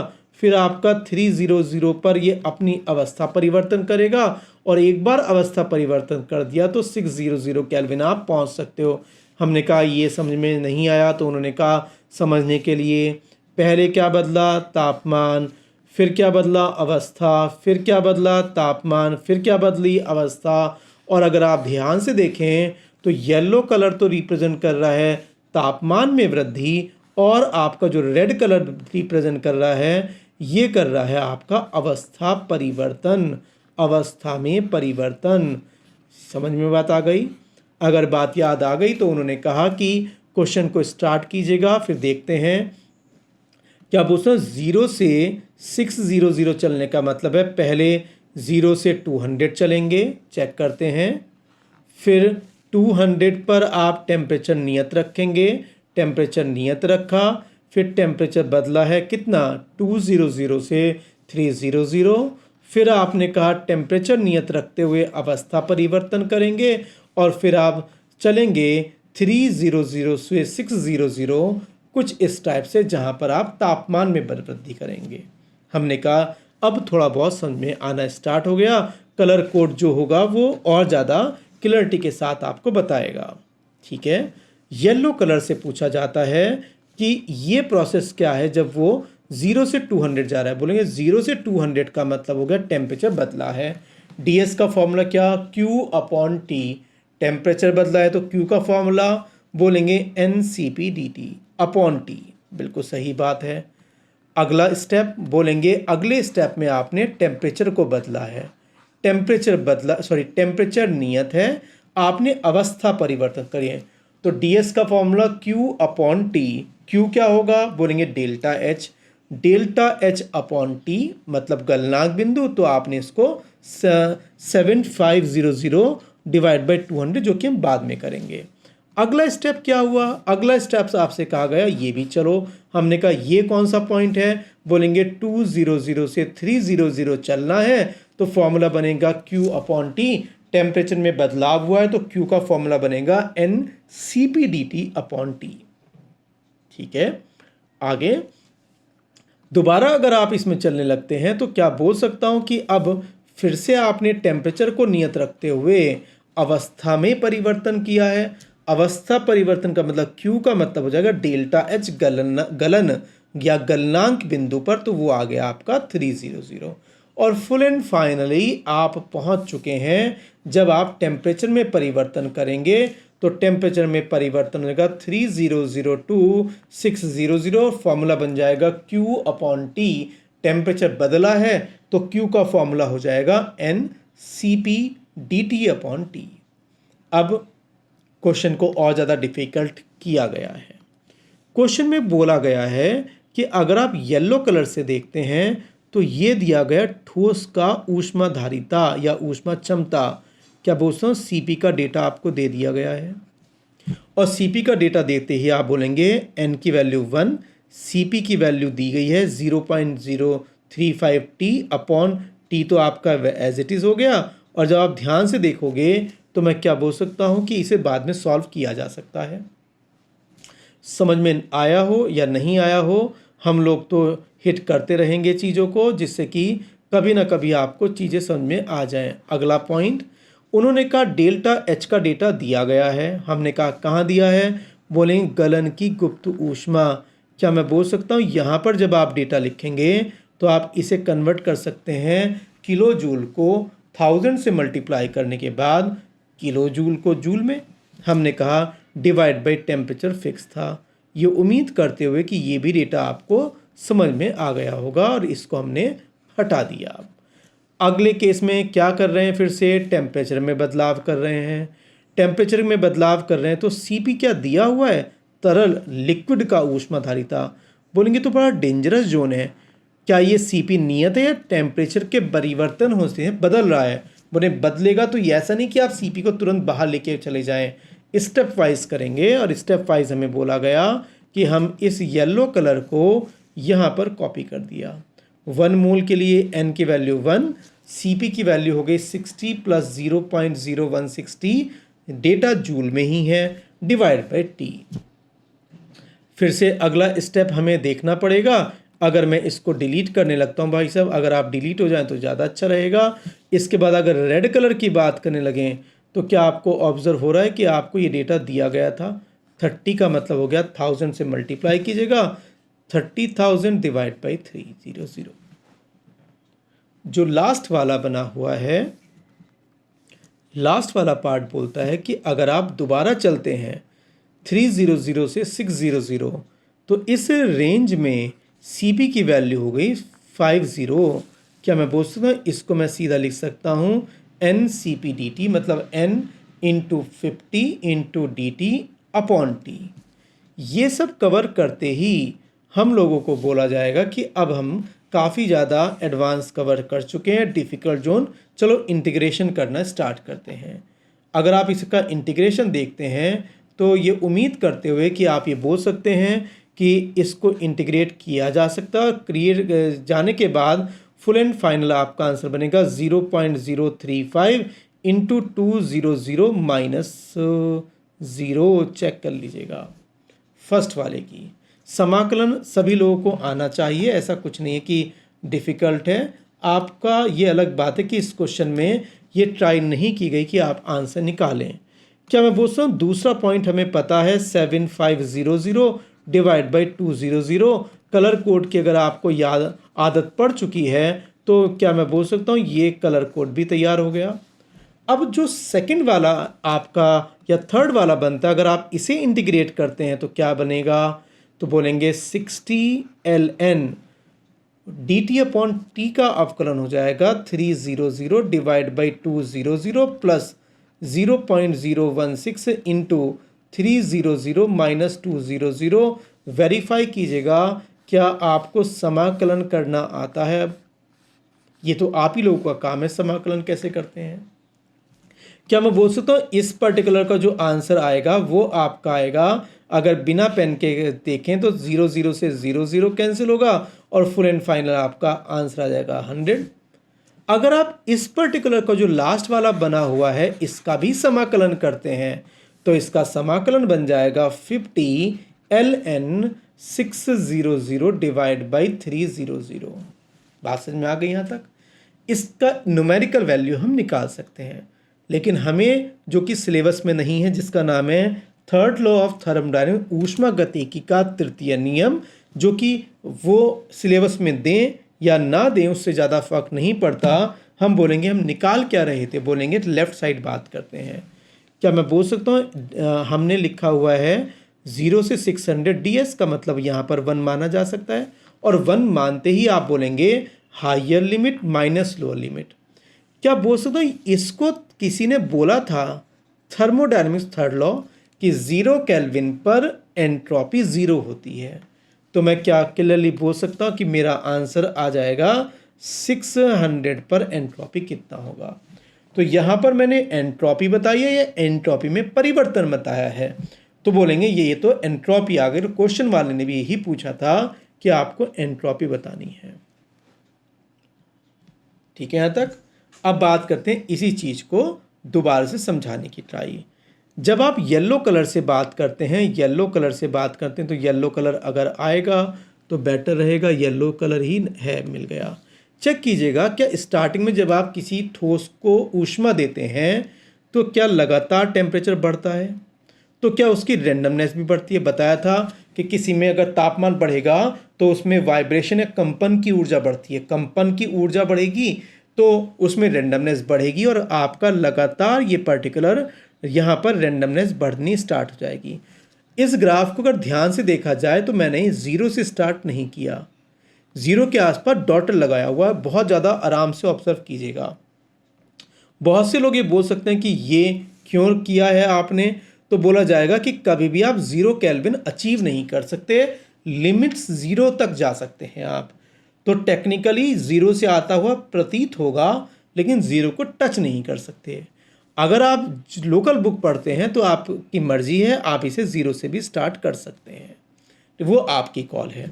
फिर आपका 300 पर ये अपनी अवस्था परिवर्तन करेगा, और एक बार अवस्था परिवर्तन कर दिया तो 600 केल्विन आप पहुंच सकते हो। हमने कहा ये समझ में नहीं आया, तो उन्होंने कहा समझने के लिए पहले क्या बदला, तापमान, फिर क्या बदला, अवस्था, फिर क्या बदला, तापमान, फिर क्या बदली, अवस्था। और अगर आप ध्यान से देखें तो येलो कलर तो रिप्रेजेंट कर रहा है तापमान में वृद्धि, और आपका जो रेड कलर रिप्रेजेंट कर रहा है ये कर रहा है आपका अवस्था परिवर्तन, अवस्था में परिवर्तन। समझ में बात आ गई। अगर बात याद आ गई तो उन्होंने कहा कि क्वेश्चन को स्टार्ट कीजिएगा, फिर देखते हैं क्या पूछना। 0 से 600 चलने का मतलब है पहले 0 से 200 चलेंगे, चेक करते हैं, फिर 200 पर आप टेम्परेचर नियत रखेंगे, टेम्परेचर नियत रखा, फिर टेम्परेचर बदला है कितना 200 से 300, फिर आपने कहा टेम्परेचर नियत रखते हुए अवस्था परिवर्तन करेंगे और फिर आप चलेंगे 300 से 600 कुछ इस टाइप से, जहाँ पर आप तापमान में वृद्धि करेंगे। हमने कहा अब थोड़ा बहुत समझ में आना स्टार्ट हो गया। कलर कोड जो होगा वो और ज़्यादा क्लैरिटी के साथ आपको बताएगा। ठीक है, येलो कलर से पूछा जाता है कि ये प्रोसेस क्या है जब वो 0 से 200 जा रहा है। बोलेंगे 0 से 200 का मतलब हो गया टेम्परेचर बदला है। ds का फॉर्मूला क्या, Q/T। टेम्परेचर बदला है तो Q का फॉर्मूला बोलेंगे NCP/dt/T। बिल्कुल सही बात है। अगला स्टेप बोलेंगे, अगले स्टेप में आपने टेम्परेचर को बदला है। टेम्परेचर नियत है, आपने अवस्था परिवर्तन करिए। तो ds का फॉर्मूला Q/T। Q क्या होगा, बोलेंगे डेल्टा H। डेल्टा H/T मतलब गलनांक बिंदु, तो आपने इसको 7500 डिवाइड बाई 200, जो कि हम बाद में करेंगे। अगला स्टेप क्या हुआ, अगला स्टेप आपसे कहा गया ये भी चलो। हमने कहा ये कौन सा पॉइंट है, बोलेंगे 200 से 300 चलना है, तो फॉर्मूला बनेगा Q/T। टेम्परेचर में बदलाव हुआ है तो Q का फॉर्मूला बनेगा NCP/dt/T। ठीक है, आगे दोबारा अगर आप इसमें चलने लगते हैं तो क्या बोल सकता हूं कि अब फिर से आपने टेम्परेचर को नियत रखते हुए अवस्था में परिवर्तन किया है। अवस्था परिवर्तन का मतलब Q का मतलब हो जाएगा डेल्टा H गलन या गलनांक बिंदु पर, तो वो आ गया आपका 300। और फुल एंड फाइनली आप पहुंच चुके हैं। जब आप टेम्परेचर में परिवर्तन करेंगे तो टेम्परेचर में परिवर्तन होगा 300 to 600। फॉर्मूला बन जाएगा Q/T। टेम्परेचर बदला है तो Q का फॉर्मूला हो जाएगा NCP/dt/T। अब क्वेश्चन को और ज़्यादा डिफिकल्ट किया गया है। क्वेश्चन में बोला गया है कि अगर आप येलो कलर से देखते हैं तो ये दिया गया ठोस का ऊष्माधारिता या ऊष्मा क्षमता, क्या बोलते हैं, CP का डेटा आपको दे दिया गया है। और CP का डेटा देते ही आप बोलेंगे N की वैल्यू 1, CP की वैल्यू दी गई है 0.035T/T, तो आपका एज इट इज़ हो गया। और जब आप ध्यान से देखोगे तो मैं क्या बोल सकता हूँ कि इसे बाद में सॉल्व किया जा सकता है। समझ में आया हो या नहीं आया हो, हम लोग तो हिट करते रहेंगे चीज़ों को, जिससे कि कभी ना कभी आपको चीज़ें समझ में आ जाएं। अगला पॉइंट, उन्होंने कहा डेल्टा H का डेटा दिया गया है। हमने कहा कहाँ दिया है, बोलेंगे गलन की गुप्त ऊष्मा। क्या मैं बोल सकता हूँ यहाँ पर जब आप डेटा लिखेंगे तो आप इसे कन्वर्ट कर सकते हैं किलो जूल को 1000 से मल्टीप्लाई करने के बाद किलो जूल को जूल में। हमने कहा डिवाइड बाई टेम्परेचर फिक्स था। ये उम्मीद करते हुए कि ये भी डेटा आपको समझ में आ गया होगा और इसको हमने हटा दिया। अगले केस में क्या कर रहे हैं, फिर से टेम्परेचर में बदलाव कर रहे हैं। टेम्परेचर में बदलाव कर रहे हैं तो CP क्या दिया हुआ है, तरल लिक्विड का ऊष्माधारिता। बोलेंगे तो बड़ा डेंजरस जोन है। क्या ये CP नियत है या टेम्परेचर के परिवर्तन होते हैं बदल रहा है। बोले बदलेगा तो ये ऐसा नहीं कि आप CP को तुरंत बाहर लेके चले जाएं, स्टेप वाइज करेंगे। और स्टेप वाइज हमें बोला गया कि हम इस येलो कलर को यहाँ पर कॉपी कर दिया। 1 मोल के लिए N की वैल्यू 1, CP की वैल्यू हो गई 60 + 0.0160, डेटा जूल में ही है, डिवाइड बाई T। फिर से अगला स्टेप हमें देखना पड़ेगा। अगर मैं इसको डिलीट करने लगता हूँ भाई साहब, अगर आप डिलीट हो जाएं तो ज़्यादा अच्छा रहेगा। इसके बाद अगर रेड कलर की बात करने लगें तो क्या आपको ऑब्जर्व हो रहा है कि आपको ये डेटा दिया गया था। 30 का मतलब हो गया 1000 से मल्टीप्लाई कीजिएगा, 30,000 डिवाइड बाई 300। जो लास्ट वाला बना हुआ है, लास्ट वाला पार्ट बोलता है कि अगर आप दोबारा चलते हैं 300 से 600, तो इस रेंज में CP की वैल्यु हो गई 50। क्या मैं बोल सकता हूँ, इसको मैं सीधा लिख सकता हूँ NCP/dt, मतलब N × 50 × dt/T। ये सब कवर करते ही हम लोगों को बोला जाएगा कि अब हम काफ़ी ज़्यादा एडवांस कवर कर चुके हैं, डिफ़िकल्ट जोन। चलो इंटीग्रेशन करना स्टार्ट करते हैं। अगर आप इसका इंटीग्रेशन देखते हैं तो ये उम्मीद करते हुए कि आप ये बोल सकते हैं कि इसको इंटीग्रेट किया जा सकता है। क्रिएट जाने के बाद फुल एंड फाइनल आपका आंसर बनेगा 0.035 इंटू 200 माइनस 0। चेक कर लीजिएगा फर्स्ट वाले की। समाकलन सभी लोगों को आना चाहिए, ऐसा कुछ नहीं है कि डिफ़िकल्ट है। आपका ये अलग बात है कि इस क्वेश्चन में ये ट्राई नहीं की गई कि आप आंसर निकालें। क्या मैं बोलता हूँ दूसरा पॉइंट हमें पता है 7500 डिवाइड बाई 200। कलर कोड की अगर आपको याद आदत पड़ चुकी है तो क्या मैं बोल सकता हूँ ये कलर कोड भी तैयार हो गया। अब जो सेकंड वाला आपका या थर्ड वाला बनता है, अगर आप इसे इंटीग्रेट करते हैं तो क्या बनेगा, तो बोलेंगे 60 ln dt अपॉन टी का अवकलन हो जाएगा 300 divide by 200 plus 0.016 into 300 minus 200। Verify कीजिएगा क्या आपको समाकलन करना आता है। अब ये तो आप ही लोगों का काम है, समाकलन कैसे करते हैं। क्या मैं बोल सकता हूँ इस पर्टिकुलर का जो आंसर आएगा वो आपका आएगा, अगर बिना पेन के देखें तो 00 से 00 कैंसिल होगा और फुल एंड फाइनल आपका आंसर आ जाएगा 100। अगर आप इस पर्टिकुलर का जो लास्ट वाला बना हुआ है इसका भी समाकलन करते हैं तो इसका समाकलन बन जाएगा 50 ln 600 डिवाइड बाई 300। बात समझ में आ गई यहाँ तक। इसका न्यूमेरिकल वैल्यू हम निकाल सकते हैं, लेकिन हमें जो कि सिलेबस में नहीं है, जिसका नाम है थर्ड लॉ ऑफ थर्मोडायनामिक्स ऊष्मागतिकी का तृतीय नियम, जो कि वो सिलेबस में दें या ना दें उससे ज़्यादा फर्क नहीं पड़ता। हम बोलेंगे हम निकाल क्या रहे थे, बोलेंगे लेफ़्ट साइड बात करते हैं। क्या मैं बोल सकता हूँ हमने लिखा हुआ है 0 से 600 ds का मतलब यहाँ पर 1 माना जा सकता है, और 1 मानते ही आप बोलेंगे higher limit minus lower limit. क्या बोल सकते हो इसको किसी ने बोला था थर्मोडायनामिक्स थर्ड लॉ कि 0 केल्विन पर एंट्रोपी 0 होती है, तो मैं क्या क्लियरली बोल सकता हूँ कि मेरा आंसर आ जाएगा 600 पर एंट्रोपी कितना होगा। तो यहाँ पर मैंने एंट्रोपी बताई है या एंट्रोपी में परिवर्तन बताया है, तो बोलेंगे ये तो एंट्रोपी आ गई। तो क्वेश्चन वाले ने भी यही पूछा था कि आपको एंट्रोपी बतानी है। ठीक है यहाँ तक। अब बात करते हैं इसी चीज़ को दोबारा से समझाने की ट्राई। जब आप येलो कलर से बात करते हैं, येलो कलर से बात करते हैं तो येलो कलर अगर आएगा तो बेटर रहेगा, येलो कलर ही है, मिल गया। चेक कीजिएगा क्या स्टार्टिंग में जब आप किसी ठोस को ऊष्मा देते हैं तो क्या लगातार टेम्परेचर बढ़ता है, तो क्या उसकी रेंडमनेस भी बढ़ती है। बताया था कि किसी में अगर तापमान बढ़ेगा तो उसमें वाइब्रेशन या कंपन की ऊर्जा बढ़ती है, कंपन की ऊर्जा बढ़ेगी तो उसमें रेंडमनेस बढ़ेगी और आपका लगातार ये पर्टिकुलर यहाँ पर रेंडमनेस बढ़नी स्टार्ट हो जाएगी। इस ग्राफ को अगर ध्यान से देखा जाए तो मैंने 0 से स्टार्ट नहीं किया, 0 के आसपास डॉट लगाया हुआ है। बहुत ज़्यादा आराम से ऑब्जर्व कीजिएगा। बहुत से लोग ये बोल सकते हैं कि ये क्यों किया है आपने, तो बोला जाएगा कि कभी भी आप 0 केल्विन अचीव नहीं कर सकते, लिमिट्स 0 तक जा सकते हैं आप। तो टेक्निकली 0 से आता हुआ प्रतीत होगा लेकिन 0 को टच नहीं कर सकते। अगर आप लोकल बुक पढ़ते हैं तो आपकी मर्जी है, आप इसे 0 से भी स्टार्ट कर सकते हैं, तो वो आपकी कॉल है।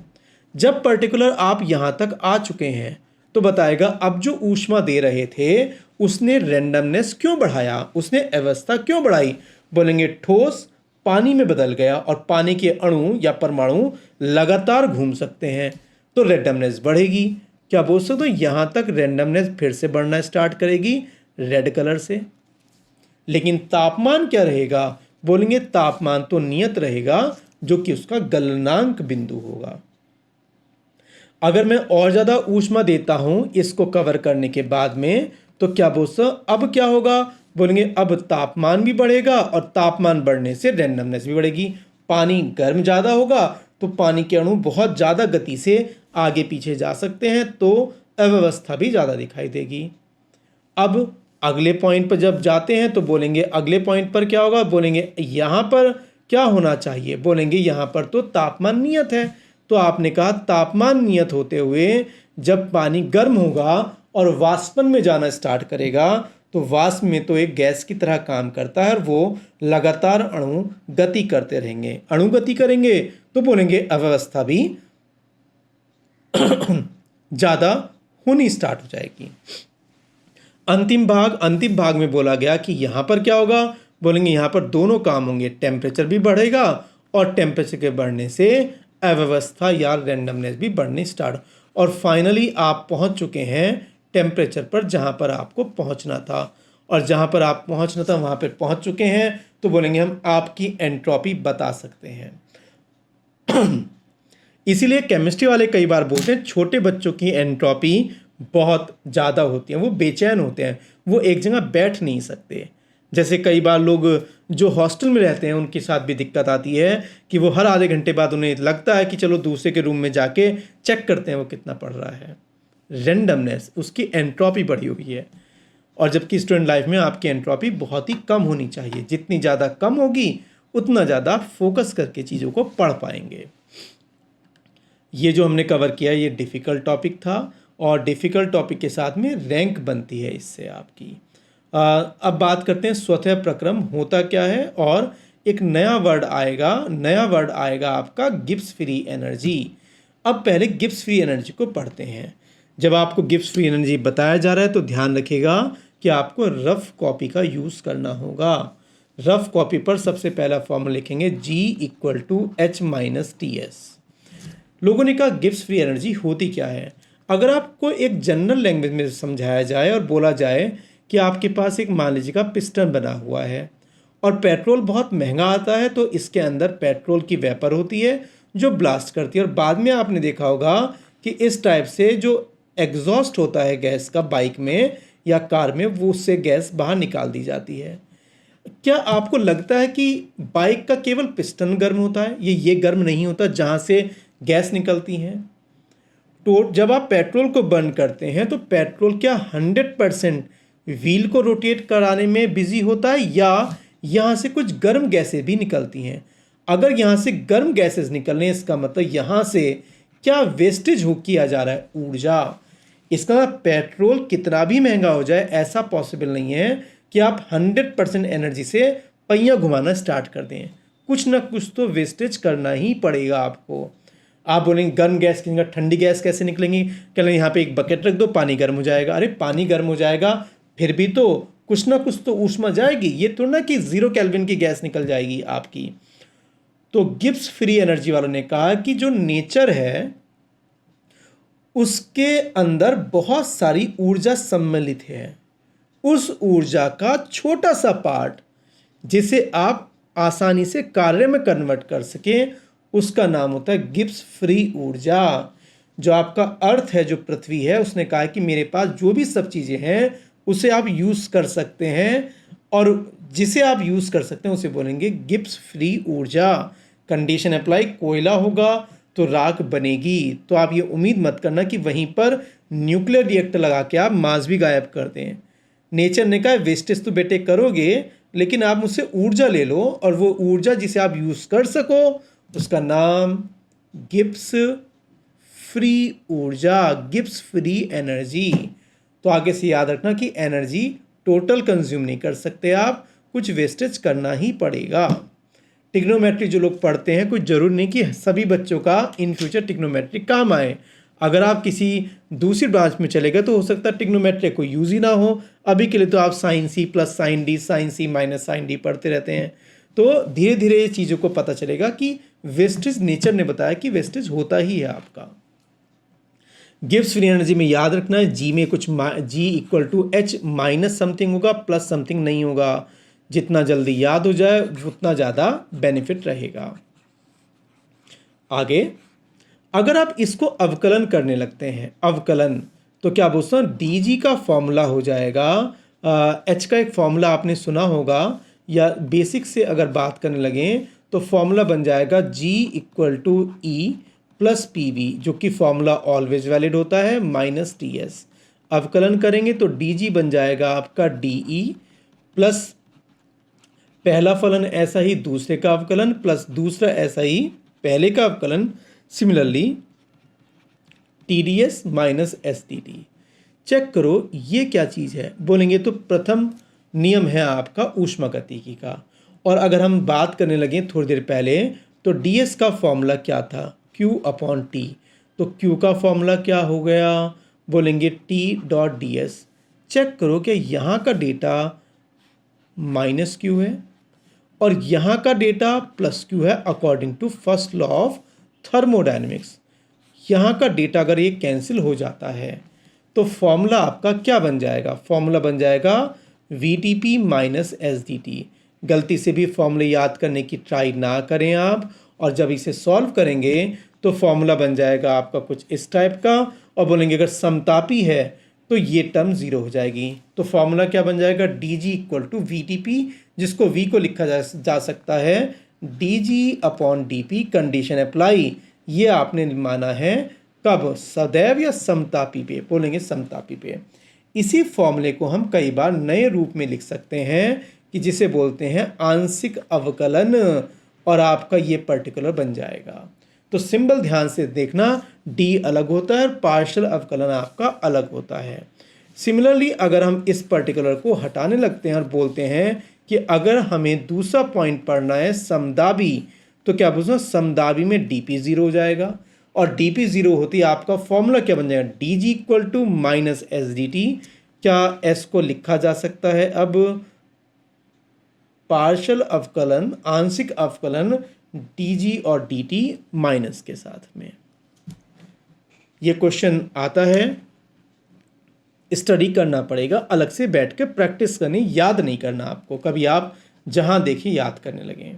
जब पर्टिकुलर आप यहाँ तक आ चुके हैं तो बताएगा अब जो ऊष्मा दे रहे थे उसने रेंडमनेस क्यों बढ़ाया, उसने अवस्था क्यों बढ़ाई। बोलेंगे ठोस पानी में बदल गया और पानी के अणु या परमाणु लगातार घूम सकते हैं तो रेंडमनेस बढ़ेगी। क्या बोल सकते हो यहाँ तक रेंडमनेस फिर से बढ़ना स्टार्ट करेगी रेड कलर से। लेकिन तापमान क्या रहेगा, बोलेंगे तापमान तो नियत रहेगा जो कि उसका गलनांक बिंदु होगा। अगर मैं और ज़्यादा ऊष्मा देता हूं इसको कवर करने के बाद में तो क्या बोल सकते अब क्या होगा, बोलेंगे अब तापमान भी बढ़ेगा और तापमान बढ़ने से रेंडमनेस भी बढ़ेगी। पानी गर्म ज़्यादा होगा तो पानी के अणु बहुत ज़्यादा गति से आगे पीछे जा सकते हैं तो अव्यवस्था भी ज़्यादा दिखाई देगी। अब अगले पॉइंट पर जब जाते हैं तो बोलेंगे अगले पॉइंट पर क्या होगा, बोलेंगे यहाँ पर क्या होना चाहिए, बोलेंगे यहाँ पर तो तापमान नियत है। तो आपने कहा तापमान नियत होते हुए जब पानी गर्म होगा और वाष्पन में जाना स्टार्ट करेगा तो वाष्प में तो एक गैस की तरह काम करता है और वो लगातार अणु गति करते रहेंगे, अणु गति करेंगे तो बोलेंगे अव्यवस्था भी ज़्यादा होनी स्टार्ट हो जाएगी। अंतिम भाग में बोला गया कि यहाँ पर क्या होगा, बोलेंगे यहाँ पर दोनों काम होंगे, टेम्परेचर भी बढ़ेगा और टेम्परेचर के बढ़ने से अव्यवस्था या रैंडमनेस भी बढ़नी स्टार्ट, और फाइनली आप पहुँच चुके हैं टेम्परेचर पर जहाँ पर आपको पहुँचना था, और जहाँ पर आप पहुँचना था वहाँ पर पहुँच चुके हैं, तो बोलेंगे हम आपकी एंट्रोपी बता सकते हैं। इसीलिए केमिस्ट्री वाले कई बार बोलते हैं छोटे बच्चों की एंट्रोपी बहुत ज़्यादा होती है, वो बेचैन होते हैं, वो एक जगह बैठ नहीं सकते। जैसे कई बार लोग जो हॉस्टल में रहते हैं उनके साथ भी दिक्कत आती है कि वो हर आधे घंटे बाद उन्हें लगता है कि चलो दूसरे के रूम में जाके चेक करते हैं वो कितना पढ़ रहा है। रेंडमनेस, उसकी एंट्रोपी बढ़ी हुई है, और जबकि स्टूडेंट लाइफ में आपकी एंट्रोपी बहुत ही कम होनी चाहिए। जितनी ज़्यादा कम होगी उतना ज़्यादा फोकस करके चीज़ों को पढ़ पाएंगे। ये जो हमने कवर किया ये डिफ़िकल्ट टॉपिक था, और डिफ़िकल्ट टॉपिक के साथ में रैंक बनती है इससे आपकी। अब बात करते हैं स्वतः प्रक्रम होता क्या है, और एक नया वर्ड आएगा आपका गिब्स फ्री एनर्जी। अब पहले गिब्स फ्री एनर्जी को पढ़ते हैं। जब आपको गिब्स फ्री एनर्जी बताया जा रहा है तो ध्यान रखिएगा कि आपको रफ कॉपी का यूज़ करना होगा। रफ कॉपी पर सबसे पहला फॉर्मूला लिखेंगे G=H-TS। लोगों ने कहा गिब्स फ्री एनर्जी होती क्या है। अगर आपको एक जनरल लैंग्वेज में समझाया जाए और बोला जाए कि आपके पास एक मान लीजिए का पिस्टन बना हुआ है और पेट्रोल बहुत महंगा आता है, तो इसके अंदर पेट्रोल की वेपर होती है जो ब्लास्ट करती है, और बाद में आपने देखा होगा कि इस टाइप से जो एग्जॉस्ट होता है गैस का बाइक में या कार में, वो उससे गैस बाहर निकाल दी जाती है। क्या आपको लगता है कि बाइक का केवल पिस्टन गर्म होता है? ये गर्म नहीं होता जहाँ से गैस निकलती हैं। तो जब आप पेट्रोल को बर्न करते हैं तो पेट्रोल क्या 100% व्हील को रोटेट कराने में बिजी होता है, या यहाँ से कुछ गर्म गैसें भी निकलती हैं? अगर यहाँ से गर्म गैसेस निकलने, इसका मतलब यहाँ से क्या वेस्टेज हो किया जा रहा है, ऊर्जा। इसका मतलब पेट्रोल कितना भी महंगा हो जाए ऐसा पॉसिबल नहीं है कि आप 100% एनर्जी से पहिया घुमाना स्टार्ट कर दें। कुछ ना कुछ तो वेस्टेज करना ही पड़ेगा आपको। आप बोलेंगे गर्म गैस की जगह ठंडी गैस कैसे निकलेंगी? कह यहाँ पे एक बकेट रख दो, पानी गर्म हो जाएगा। अरे पानी गर्म हो जाएगा, फिर भी तो कुछ ना कुछ तो ऊष्मा जाएगी। ये तो ना कि 0 केल्विन की गैस निकल जाएगी आपकी। तो गिब्स फ्री एनर्जी वालों ने कहा कि जो नेचर है उसके अंदर बहुत सारी ऊर्जा सम्मिलित है। उस ऊर्जा का छोटा सा पार्ट जिसे आप आसानी से कार्य में कन्वर्ट कर सकें, उसका नाम होता है गिब्स फ्री ऊर्जा। जो आपका अर्थ है, जो पृथ्वी है, उसने कहा कि मेरे पास जो भी सब चीज़ें हैं उसे आप यूज़ कर सकते हैं, और जिसे आप यूज़ कर सकते हैं उसे बोलेंगे गिब्स फ्री ऊर्जा। कंडीशन अप्लाई, कोयला होगा तो राख बनेगी। तो आप ये उम्मीद मत करना कि वहीं पर न्यूक्लियर रिएक्टर लगा के आप मास भी गायब कर दें। नेचर ने कहा वेस्टेज तो बेटे करोगे, लेकिन आप मुझसे ऊर्जा ले लो, और वो ऊर्जा जिसे आप यूज़ कर सको उसका नाम गिब्स फ्री ऊर्जा, गिब्स फ्री एनर्जी। तो आगे से याद रखना कि एनर्जी टोटल कंज्यूम नहीं कर सकते आप, कुछ वेस्टेज करना ही पड़ेगा। टिग्नोमेट्री जो लोग पढ़ते हैं, कुछ ज़रूर नहीं कि सभी बच्चों का इन फ्यूचर टिग्नोमेट्री काम आए। अगर आप किसी दूसरी ब्रांच में चले गए तो हो सकता है टिग्नोमेट्री कोई यूज़ ही ना हो। अभी के लिए तो आप sine C plus sine D, sine C minus sine D पढ़ते रहते हैं। तो धीरे धीरे ये चीज़ों को पता चलेगा कि वेस्टेज, नेचर ने बताया कि वेस्टेज होता ही है आपका। गिब्स फ्री एनर्जी में याद रखना है जी में कुछ G=H माइनस समथिंग होगा, प्लस समथिंग नहीं होगा। जितना जल्दी याद हो जाए उतना ज़्यादा बेनिफिट रहेगा। आगे अगर आप इसको अवकलन करने लगते हैं, अवकलन, तो क्या बोलते हैं dg का फॉर्मूला हो जाएगा, h का एक फॉर्मूला आपने सुना होगा, या बेसिक से अगर बात करने लगें तो फॉर्मूला बन जाएगा G=E + PV, जो कि फॉर्मूला ऑलवेज वैलिड होता है, -TS। अवकलन करेंगे तो dg बन जाएगा आपका dE प्लस पहला फलन ऐसा ही दूसरे का अवकलन प्लस दूसरा ऐसा ही पहले का अवकलन, सिमिलरली TdS - STD। चेक करो ये क्या चीज़ है। बोलेंगे तो प्रथम नियम है आपका ऊष्मागतिकी का। और अगर हम बात करने लगें थोड़ी देर पहले तो ds का फॉर्मूला क्या था, Q/T। तो Q का फॉर्मूला क्या हो गया, बोलेंगे T.ds, चेक करो कि यहाँ का डेटा माइनस क्यू है और यहाँ का डेटा प्लस क्यू है according to first law of thermodynamics. यहाँ का डेटा अगर ये कैंसिल हो जाता है तो फॉर्मूला आपका क्या बन जाएगा? फॉर्मूला बन जाएगा VTP माइनस SDT। गलती से भी फॉर्मूले याद करने की ट्राई ना करें आप, और जब इसे सॉल्व करेंगे तो फॉर्मूला बन जाएगा आपका कुछ इस टाइप का, और बोलेंगे अगर समतापी है तो ये टर्म ज़ीरो हो जाएगी। तो फॉर्मूला क्या बन जाएगा? DG इक्वल टू VTP, जिसको V को लिखा जा सकता है DG upon DP, condition apply. ये आपने माना है कब? सदैव या समतापी पे? बोलेंगे समतापी पे। इसी फॉर्मूले को हम कई बार नए रूप में लिख सकते हैं कि जिसे बोलते हैं आंशिक अवकलन, और आपका ये पर्टिकुलर बन जाएगा। तो सिंबल ध्यान से देखना, D अलग होता है और पार्शियल अवकलन आपका अलग होता है। सिमिलरली अगर हम इस पर्टिकुलर को हटाने लगते हैं और बोलते हैं कि अगर हमें दूसरा पॉइंट पढ़ना है समदाबी, तो क्या बोलते समदाबी में DP ज़ीरो हो जाएगा, और DP ज़ीरो होती है आपका फॉर्मूला क्या बन जाएगा? DG equal to minus SDT। क्या S को लिखा जा सकता है अब पार्शियल अवकलन, आंशिक अवकलन DG और DT माइनस के साथ में? ये क्वेश्चन आता है, स्टडी करना पड़ेगा, अलग से बैठ के प्रैक्टिस करनी, याद नहीं करना आपको, कभी आप जहाँ देखें याद करने लगें।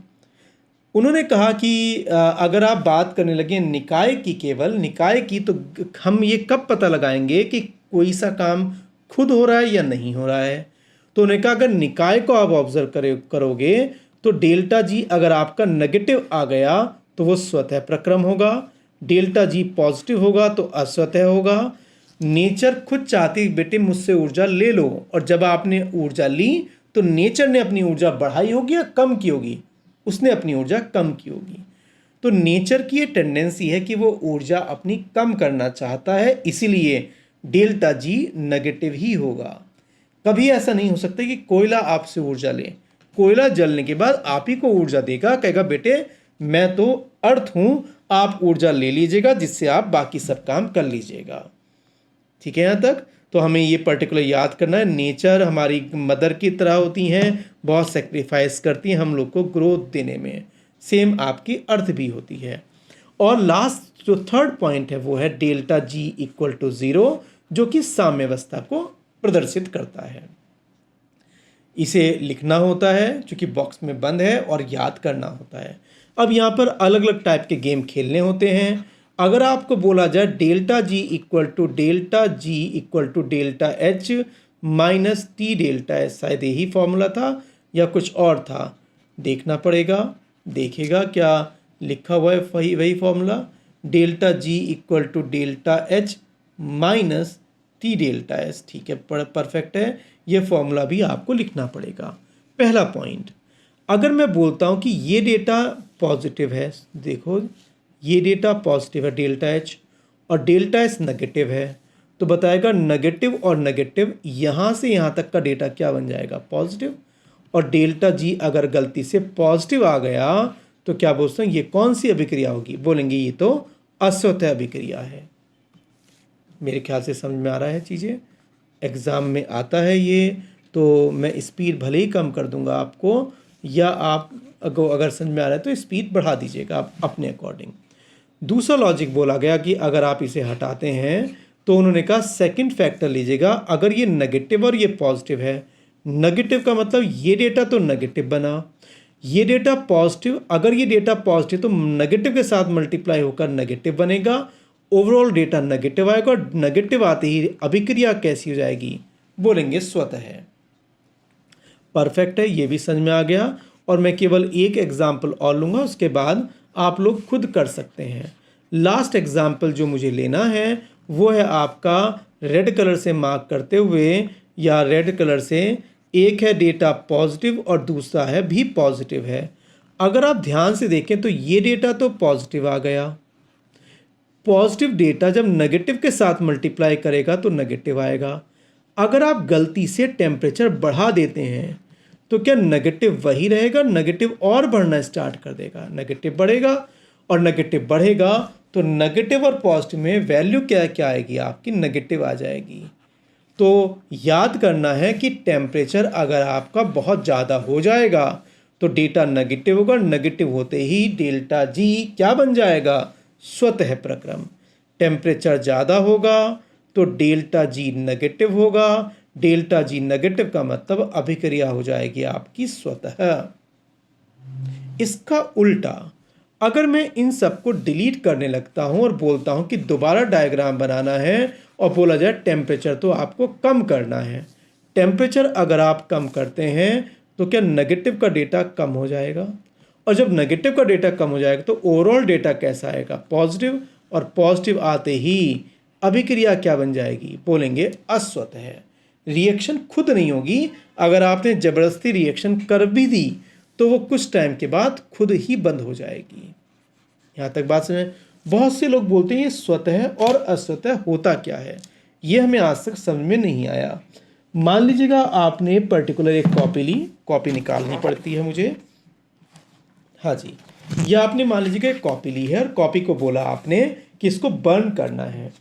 उन्होंने कहा कि अगर आप बात करने लगे निकाय की, केवल निकाय की, तो हम ये कब पता लगाएंगे कि कोई सा काम खुद हो रहा है या नहीं हो रहा है? तो उन्होंने कहा अगर निकाय को आप ऑब्जर्व करोगे तो डेल्टा जी अगर आपका नेगेटिव आ गया तो वो स्वतः प्रक्रम होगा, डेल्टा जी पॉजिटिव होगा तो अस्वतः होगा। नेचर खुद चाहती बेटे मुझसे ऊर्जा ले लो, और जब आपने ऊर्जा ली तो नेचर ने अपनी ऊर्जा बढ़ाई होगी या कम की होगी? उसने अपनी ऊर्जा कम की होगी। तो नेचर की ये टेंडेंसी है कि वो ऊर्जा अपनी कम करना चाहता है, इसीलिए डेल्टा जी नेगेटिव ही होगा। कभी ऐसा नहीं हो सकता कि कोयला आपसे ऊर्जा ले, कोयला जलने के बाद आप ही को ऊर्जा देगा, कहेगा बेटे मैं तो अर्थ हूँ, आप ऊर्जा ले लीजिएगा जिससे आप बाकी सब काम कर लीजिएगा। ठीक है यहाँ तक? तो हमें ये पर्टिकुलर याद करना है, नेचर हमारी मदर की तरह होती हैं, बहुत सेक्रीफाइस करती हैं हम लोग को ग्रोथ देने में, सेम आपकी अर्थ भी होती है। और लास्ट जो थर्ड पॉइंट है वो है delta G equal to zero, जो कि साम्यावस्था को प्रदर्शित करता है। इसे लिखना होता है चूँकि बॉक्स में बंद है, और याद करना होता है। अब यहाँ पर अलग अलग टाइप के गेम खेलने होते हैं। अगर आपको बोला जाए delta G equal to delta H minus T delta H, शायद यही फॉर्मूला था या कुछ और था, देखना पड़ेगा। देखेगा क्या लिखा हुआ है, वही formula, delta G equal to delta H minus T delta H. ठीक है, परफेक्ट है, ये फॉर्मूला भी आपको लिखना पड़ेगा। पहला पॉइंट, अगर मैं बोलता हूँ कि ये डेटा पॉजिटिव है, देखो ये डेटा पॉजिटिव है डेल्टा एच, और डेल्टा एच नेगेटिव है, तो बताएगा नेगेटिव और नेगेटिव यहाँ से यहाँ तक का डेटा क्या बन जाएगा? पॉजिटिव। और डेल्टा जी अगर गलती से पॉजिटिव आ गया तो क्या बोलते हैं ये कौन सी अभिक्रिया होगी? बोलेंगे ये तो अस्वतः अभिक्रिया है। मेरे ख्याल से समझ में आ रहा है चीज़ें, एग्ज़ाम में आता है ये, तो मैं स्पीड भले ही कम कर दूंगा आपको, या आप अगर समझ में आ रहा है तो स्पीड बढ़ा दीजिएगा आप अपने अकॉर्डिंग। दूसरा लॉजिक बोला गया कि अगर आप इसे हटाते हैं तो उन्होंने कहा सेकंड फैक्टर लीजिएगा, अगर ये नेगेटिव और ये पॉजिटिव है, नेगेटिव का मतलब ये डेटा तो नेगेटिव बना, ये डेटा पॉजिटिव, अगर ये डेटा पॉजिटिव तो नेगेटिव के साथ मल्टीप्लाई होकर नेगेटिव बनेगा, ओवरऑल डेटा नेगेटिव आएगा, और नेगेटिव आते ही अभिक्रिया कैसी हो जाएगी? बोलेंगे स्वतः है। परफेक्ट है, ये भी समझ में आ गया। और मैं केवल एक एग्जाम्पल और लूँगा, उसके बाद आप लोग खुद कर सकते हैं। लास्ट एग्जाम्पल जो मुझे लेना है वो है आपका रेड कलर से मार्क करते हुए, या रेड कलर से, एक है डेटा पॉजिटिव और दूसरा है भी पॉजिटिव है। अगर आप ध्यान से देखें तो ये डेटा तो पॉजिटिव आ गया, पॉजिटिव डेटा जब नेगेटिव के साथ मल्टीप्लाई करेगा तो नेगेटिव आएगा। अगर आप गलती से टेम्परेचर बढ़ा देते हैं तो क्या नेगेटिव वही रहेगा? नेगेटिव और बढ़ना स्टार्ट कर देगा, नेगेटिव बढ़ेगा, और नेगेटिव बढ़ेगा तो नेगेटिव और पॉजिटिव में वैल्यू क्या क्या आएगी, आपकी नेगेटिव आ जाएगी। तो याद करना है कि टेम्परेचर अगर आपका बहुत ज़्यादा हो जाएगा तो डेटा नेगेटिव होगा, नेगेटिव होते ही डेल्टा जी क्या बन जाएगा, स्वतः प्रक्रम। टेम्परेचर ज़्यादा होगा तो डेल्टा जी नेगेटिव होगा, डेल्टा जी नेगेटिव का मतलब अभिक्रिया हो जाएगी आपकी स्वतः। इसका उल्टा अगर मैं इन सबको डिलीट करने लगता हूं और बोलता हूं कि दोबारा डायग्राम बनाना है और बोला जाए टेम्परेचर तो आपको कम करना है, टेम्परेचर अगर आप कम करते हैं तो क्या नेगेटिव का डेटा कम हो जाएगा, और जब नेगेटिव का डेटा कम हो जाएगा तो ओवरऑल डेटा कैसा आएगा, पॉजिटिव, और पॉजिटिव आते ही अभिक्रिया क्या बन जाएगी, बोलेंगे अस्वतः। रिएक्शन खुद नहीं होगी, अगर आपने ज़बरदस्ती रिएक्शन कर भी दी तो वो कुछ टाइम के बाद खुद ही बंद हो जाएगी। यहाँ तक बात समझ। बहुत से लोग बोलते हैं ये स्वतः और अस्वतः होता क्या है, ये हमें आज तक समझ में नहीं आया। मान लीजिएगा आपने पर्टिकुलर एक कॉपी ली, कॉपी निकालनी पड़ती है मुझे, हाँ जी, यह आपने मान लीजिएगा एक कॉपी ली है और कॉपी को बोला आपने कि इसको बर्न करना है।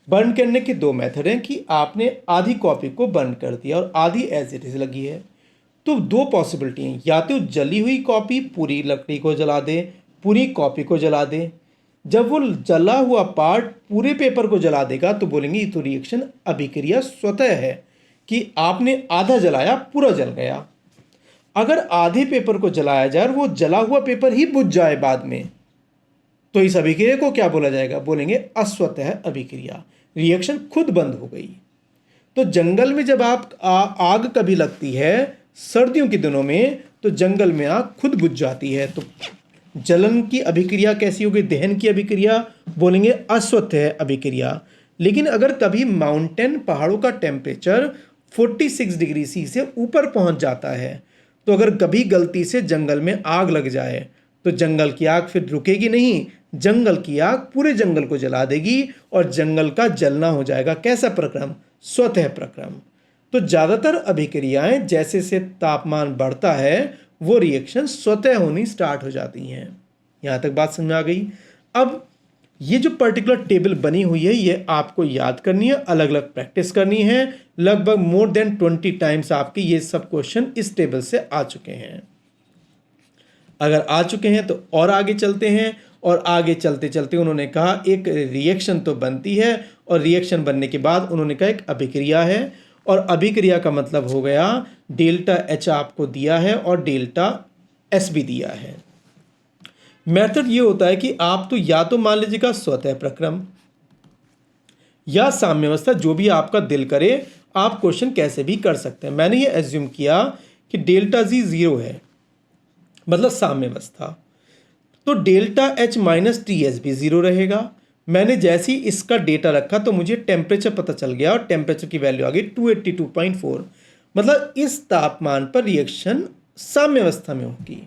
बर्न करने के दो मेथड हैं कि आपने आधी कॉपी को बर्न कर दिया और आधी एज इट इज़ लगी है। तो दो पॉसिबिलिटी हैं, या तो जली हुई कॉपी पूरी लकड़ी को जला दे, पूरी कॉपी को जला दे। जब वो जला हुआ पार्ट पूरे पेपर को जला देगा तो बोलेंगे ये तो रिएक्शन अभिक्रिया स्वतः है कि आपने आधा जलाया पूरा जल गया। अगर आधे पेपर को जलाया जाए और वो जला हुआ पेपर ही बुझ जाए बाद में, तो इस अभिक्रिया को क्या बोला जाएगा, बोलेंगे अस्वतः अभिक्रिया, रिएक्शन खुद बंद हो गई। तो जंगल में जब आप आग कभी लगती है सर्दियों के दिनों में तो जंगल में आग खुद बुझ जाती है, तो जलन की अभिक्रिया कैसी होगी, दहन की अभिक्रिया, बोलेंगे अस्वतः अभिक्रिया। लेकिन अगर कभी माउंटेन पहाड़ों का टेम्परेचर 46 डिग्री सी से ऊपर पहुंच जाता है, तो अगर कभी गलती से जंगल में आग लग जाए तो जंगल की आग फिर रुकेगी नहीं, जंगल की आग पूरे जंगल को जला देगी और जंगल का जलना हो जाएगा कैसा प्रक्रम, स्वतः प्रक्रम। तो ज़्यादातर अभिक्रियाएं जैसे से तापमान बढ़ता है वो रिएक्शन स्वतः होनी स्टार्ट हो जाती हैं। यहाँ तक बात समझ में आ गई। अब ये जो पर्टिकुलर टेबल बनी हुई है ये आपको याद करनी है, अलग अलग प्रैक्टिस करनी है। लगभग मोर देन 20 टाइम्स आपके ये सब क्वेश्चन इस टेबल से आ चुके हैं। अगर आ चुके हैं तो और आगे चलते हैं, और आगे चलते चलते उन्होंने कहा एक रिएक्शन तो बनती है और रिएक्शन बनने के बाद उन्होंने कहा एक अभिक्रिया है, और अभिक्रिया का मतलब हो गया डेल्टा एच आपको दिया है और डेल्टा एस भी दिया है। मेथड ये होता है कि आप तो या तो मान लीजिएगा स्वतः प्रक्रम या साम्यावस्था, जो भी आपका दिल करे आप क्वेश्चन कैसे भी कर सकते हैं। मैंने ये एज्यूम किया कि डेल्टा जी 0 है मतलब साम्यावस्था, तो delta H minus T S भी 0 रहेगा। मैंने जैसे ही इसका डेटा रखा तो मुझे टेम्परेचर पता चल गया और टेम्परेचर की वैल्यू आ गई 282.4, मतलब इस तापमान पर रिएक्शन साम्यावस्था में होगी।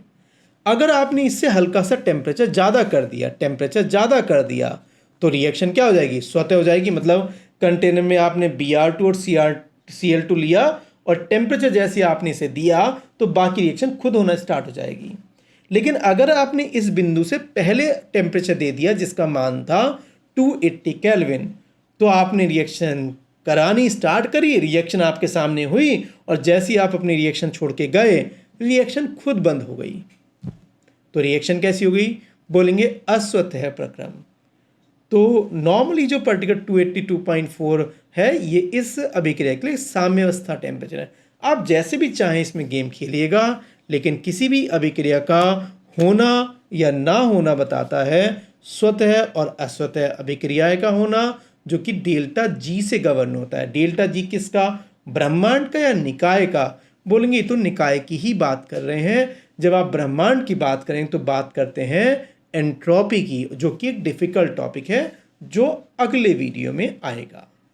अगर आपने इससे हल्का सा टेम्परेचर ज़्यादा कर दिया तो रिएक्शन क्या हो जाएगी, स्वतः हो जाएगी। मतलब कंटेनर में आपने Br2 और Cl2 लिया और टेम्परेचर जैसे आपने इसे दिया तो बाकी रिएक्शन खुद होना स्टार्ट हो जाएगी। लेकिन अगर आपने इस बिंदु से पहले टेम्परेचर दे दिया जिसका मान था 280 केल्विन, तो आपने रिएक्शन करानी स्टार्ट करी, रिएक्शन आपके सामने हुई और जैसे ही आप अपनी रिएक्शन छोड़ के गए रिएक्शन खुद बंद हो गई। तो रिएक्शन कैसी हो गई, बोलेंगे अस्वतः प्रक्रम। तो नॉर्मली जो पर्टिकुलर 282.4 है ये इस अभिक्रिया के लिए साम्यावस्था टेम्परेचर है। आप जैसे भी चाहें इसमें गेम खेलिएगा, लेकिन किसी भी अभिक्रिया का होना या ना होना बताता है स्वतः और अस्वतः अभिक्रियाएं का होना, जो कि डेल्टा जी से गवर्न होता है। डेल्टा जी किसका, ब्रह्मांड का या निकाय का, बोलेंगे तो निकाय की ही बात कर रहे हैं। जब आप ब्रह्मांड की बात करें तो बात करते हैं एंट्रोपी की, जो कि एक डिफिकल्ट टॉपिक है जो अगले वीडियो में आएगा।